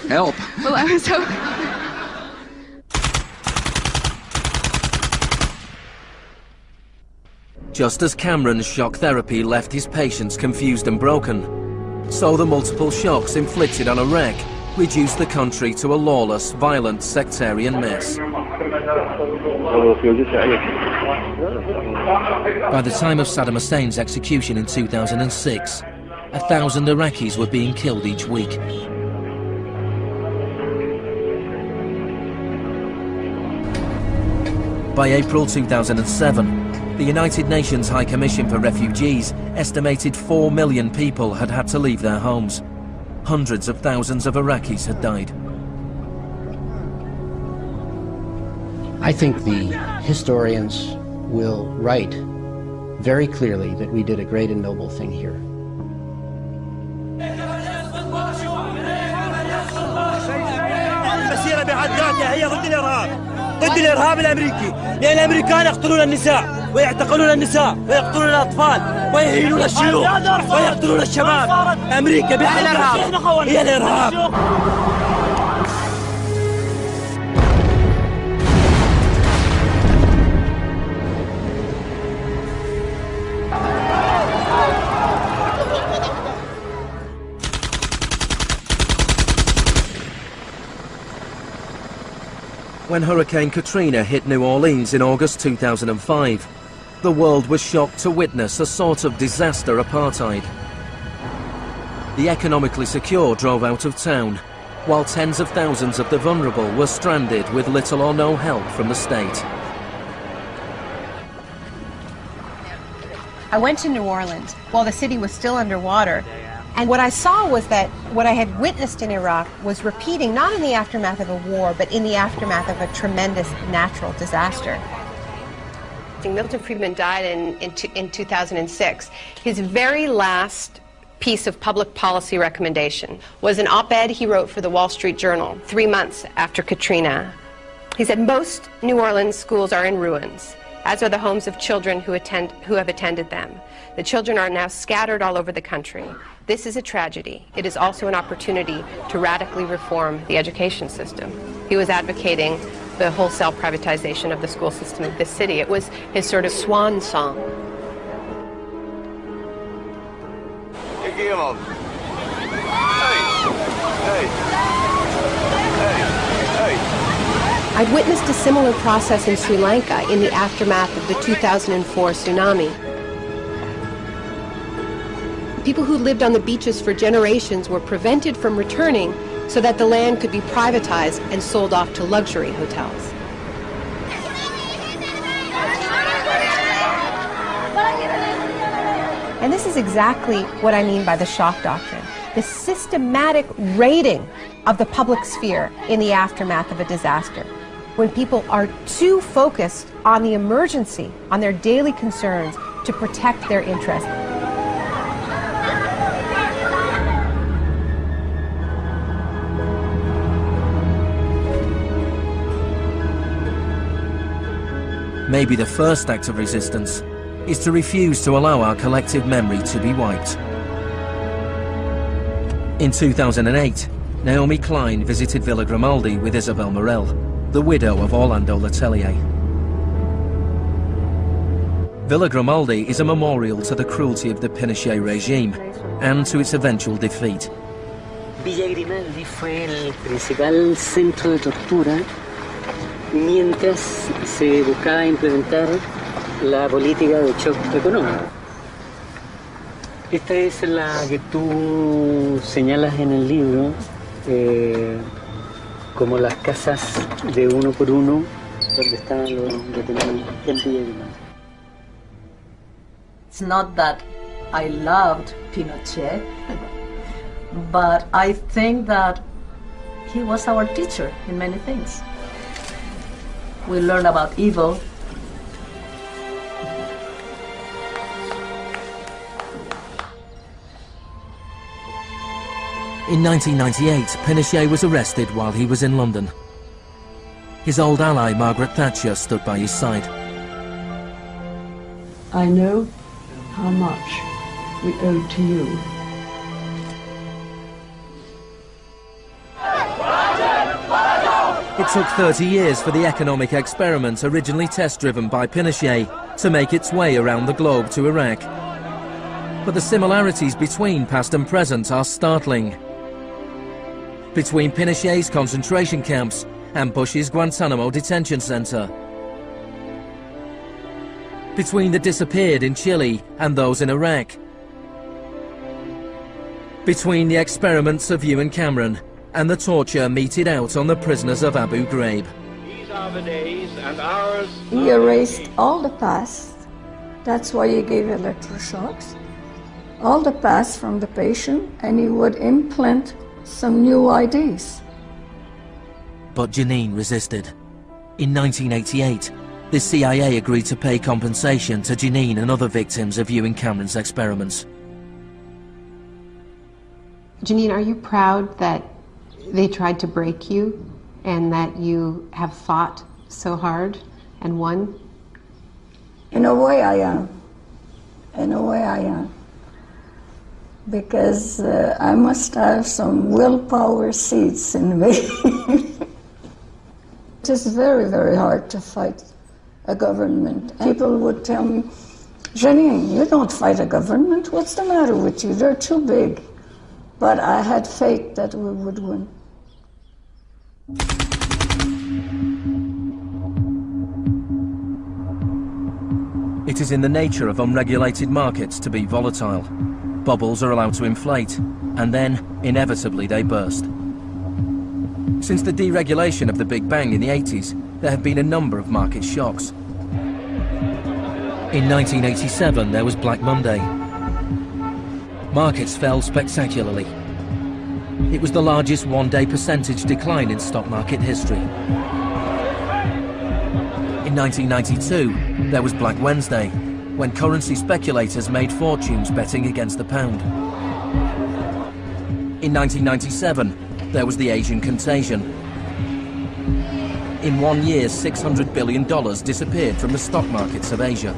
Help. Well, I was hoping... Just as Cameron's shock therapy left his patients confused and broken, so the multiple shocks inflicted on Iraq reduced the country to a lawless, violent, sectarian mess. By the time of Saddam Hussein's execution in 2006, 1,000 Iraqis were being killed each week. By April 2007, the United Nations High Commission for Refugees estimated 4 million people had had to leave their homes. Hundreds of thousands of Iraqis had died. I think the historians will write very clearly that we did a great and noble thing here. المسيرة بحد ذاتها هي ضد الإرهاب، ضد الإرهاب الأمريكي، لأن الأمريكان يقتلون النساء ويعتقلون النساء ويقتلون الأطفال ويهينون الشيوخ ويقتلون الشباب. أمريكا بحد ذاتها هي الإرهاب. When Hurricane Katrina hit New Orleans in August 2005, the world was shocked to witness a sort of disaster apartheid. The economically secure drove out of town, while tens of thousands of the vulnerable were stranded with little or no help from the state. I went to New Orleans while the city was still underwater, and what I saw was that what I had witnessed in Iraq was repeating, not in the aftermath of a war, but in the aftermath of a tremendous natural disaster. Milton Friedman died in 2006. His very last piece of public policy recommendation was an op-ed he wrote for the Wall Street Journal 3 months after Katrina. He said, most New Orleans schools are in ruins, as are the homes of children who have attended them. The children are now scattered all over the country. This is a tragedy. It is also an opportunity to radically reform the education system. He was advocating the wholesale privatization of the school system of this city. It was his sort of swan song. I'd witnessed a similar process in Sri Lanka in the aftermath of the 2004 tsunami. People who lived on the beaches for generations were prevented from returning so that the land could be privatized and sold off to luxury hotels. And this is exactly what I mean by the shock doctrine, the systematic raiding of the public sphere in the aftermath of a disaster, when people are too focused on the emergency, on their daily concerns, to protect their interests. Maybe the first act of resistance is to refuse to allow our collective memory to be wiped. In 2008, Naomi Klein visited Villa Grimaldi with Isabel Morel, the widow of Orlando Letelier. Villa Grimaldi is a memorial to the cruelty of the Pinochet regime and to its eventual defeat. Villa Grimaldi fue el principal centro de tortura mientras se buscaba implementar la política de shock económico. Esta es la que tú señalas en el libro como las casas de uno por uno donde estaban los detenidos en Villa Grimaldi. It's not that I loved Pinochet, but I think that he was our teacher in many things. We learn about evil. In 1998, Pinochet was arrested while he was in London. His old ally, Margaret Thatcher, stood by his side. I know how much we owe to you. It took 30 years for the economic experiment originally test-driven by Pinochet to make its way around the globe to Iraq. But the similarities between past and present are startling. between Pinochet's concentration camps and Bush's Guantanamo detention center, between the disappeared in Chile and those in Iraq, between the experiments of Ewan Cameron and the torture meted out on the prisoners of Abu Ghraib. These are the days and hours. He erased all the past. That's why he gave electroshocks. All the past from the patient, and he would implant some new ideas. But Janine resisted. In 1988, the CIA agreed to pay compensation to Janine and other victims of Ewan Cameron's experiments. Janine, are you proud that they tried to break you and that you have fought so hard and won? In a way I am. In a way I am. Because I must have some willpower seeds in me. It is very, very hard to fight a government. People would tell me, Janine, you don't fight a government. What's the matter with you? They're too big. But I had faith that we would win. It is in the nature of unregulated markets to be volatile. Bubbles are allowed to inflate, and then, inevitably, they burst. Since the deregulation of the Big Bang in the 80s, there have been a number of market shocks. In 1987, there was Black Monday. Markets fell spectacularly. It was the largest one-day percentage decline in stock market history. In 1992, there was Black Wednesday, when currency speculators made fortunes betting against the pound. In 1997, there was the Asian contagion. In 1 year, $600 billion disappeared from the stock markets of Asia.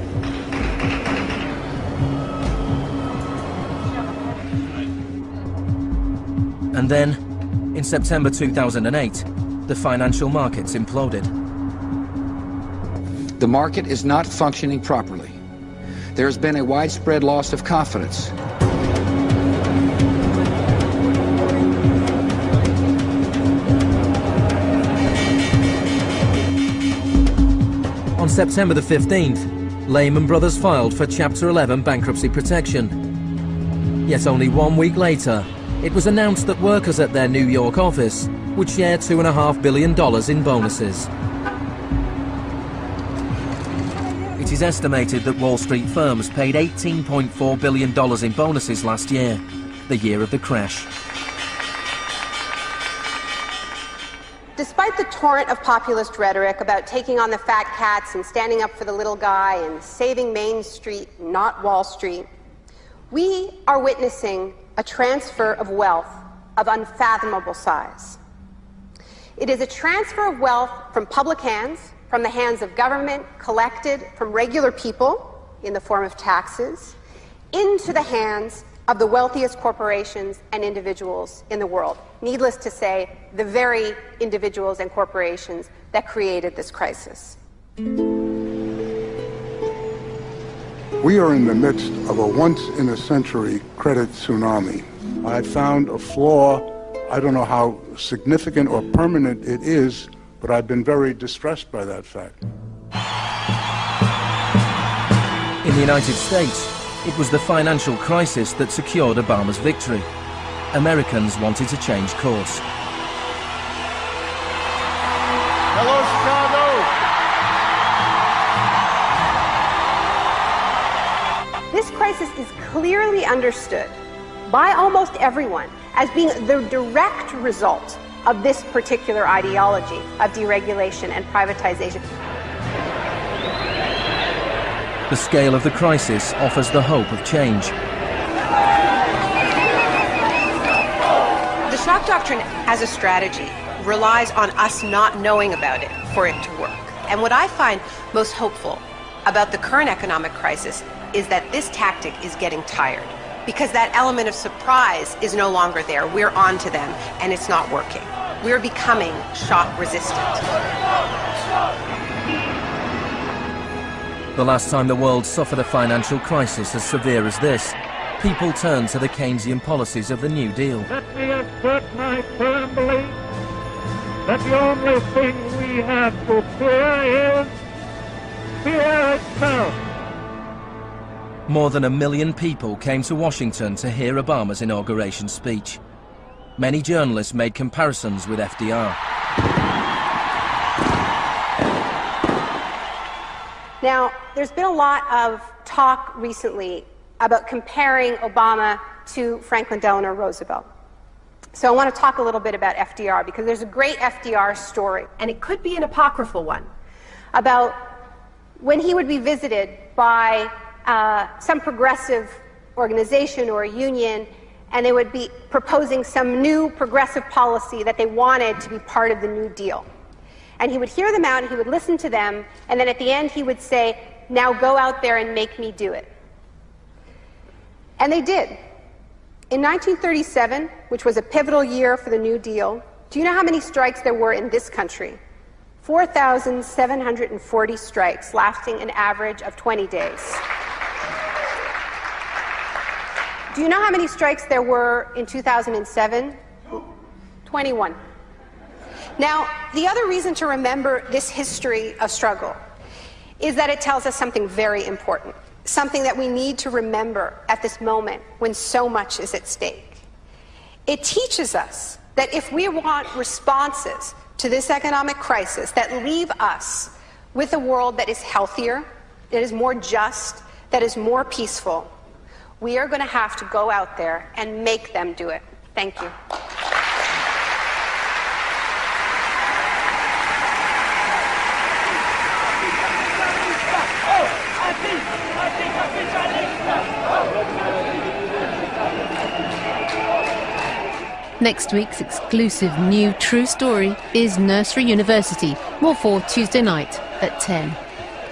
And then, in September 2008, the financial markets imploded. The market is not functioning properly. There has been a widespread loss of confidence. On September the 15th, Lehman Brothers filed for Chapter 11 bankruptcy protection. Yet only 1 week later, it was announced that workers at their New York office would share $2.5 billion in bonuses. It is estimated that Wall Street firms paid $18.4 billion in bonuses last year, the year of the crash. Despite the torrent of populist rhetoric about taking on the fat cats and standing up for the little guy and saving Main Street, not Wall Street, we are witnessing a transfer of wealth of unfathomable size. It is a transfer of wealth from public hands, from the hands of government, collected from regular people in the form of taxes, into the hands of the wealthiest corporations and individuals in the world. Needless to say, the very individuals and corporations that created this crisis. We are in the midst of a once-in-a-century credit tsunami. I found a flaw. I don't know how significant or permanent it is, but I've been very distressed by that fact. In the United States, it was the financial crisis that secured Obama's victory. Americans wanted to change course. Hello, Chicago! This crisis is clearly understood by almost everyone as being the direct result of this particular ideology of deregulation and privatization. The scale of the crisis offers the hope of change. The shock doctrine as a strategy relies on us not knowing about it for it to work. And what I find most hopeful about the current economic crisis is that this tactic is getting tired, because that element of surprise is no longer there. We're on to them, and it's not working. We're becoming shock resistant. The last time the world suffered a financial crisis as severe as this people turned to the Keynesian policies of the New Deal. Let me assert my firm belief that the only thing we have to fear is fear itself. More than 1 million people came to Washington to hear Obama's inauguration speech. Many journalists made comparisons with FDR. Now, there's been a lot of talk recently about comparing Obama to Franklin Delano Roosevelt. So I want to talk a little bit about FDR, because there's a great FDR story, and it could be an apocryphal one, about when he would be visited by some progressive organization or a union, and they would be proposing some new progressive policy that they wanted to be part of the New Deal. And he would hear them out, and he would listen to them, and then at the end he would say, "Now go out there and make me do it." And they did. In 1937, which was a pivotal year for the New Deal, do you know how many strikes there were in this country? 4,740 strikes, lasting an average of 20 days. Do you know how many strikes there were in 2007? 21. Now, the other reason to remember this history of struggle is that it tells us something very important, something that we need to remember at this moment when so much is at stake. It teaches us that if we want responses to this economic crisis that leave us with a world that is healthier, that is more just, that is more peaceful, we are going to have to go out there and make them do it. Thank you. Next week's exclusive new true story is Nursery University, more for Tuesday night at 10.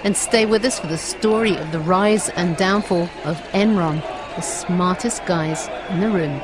And stay with us for the story of the rise and downfall of Enron, the smartest guys in the room.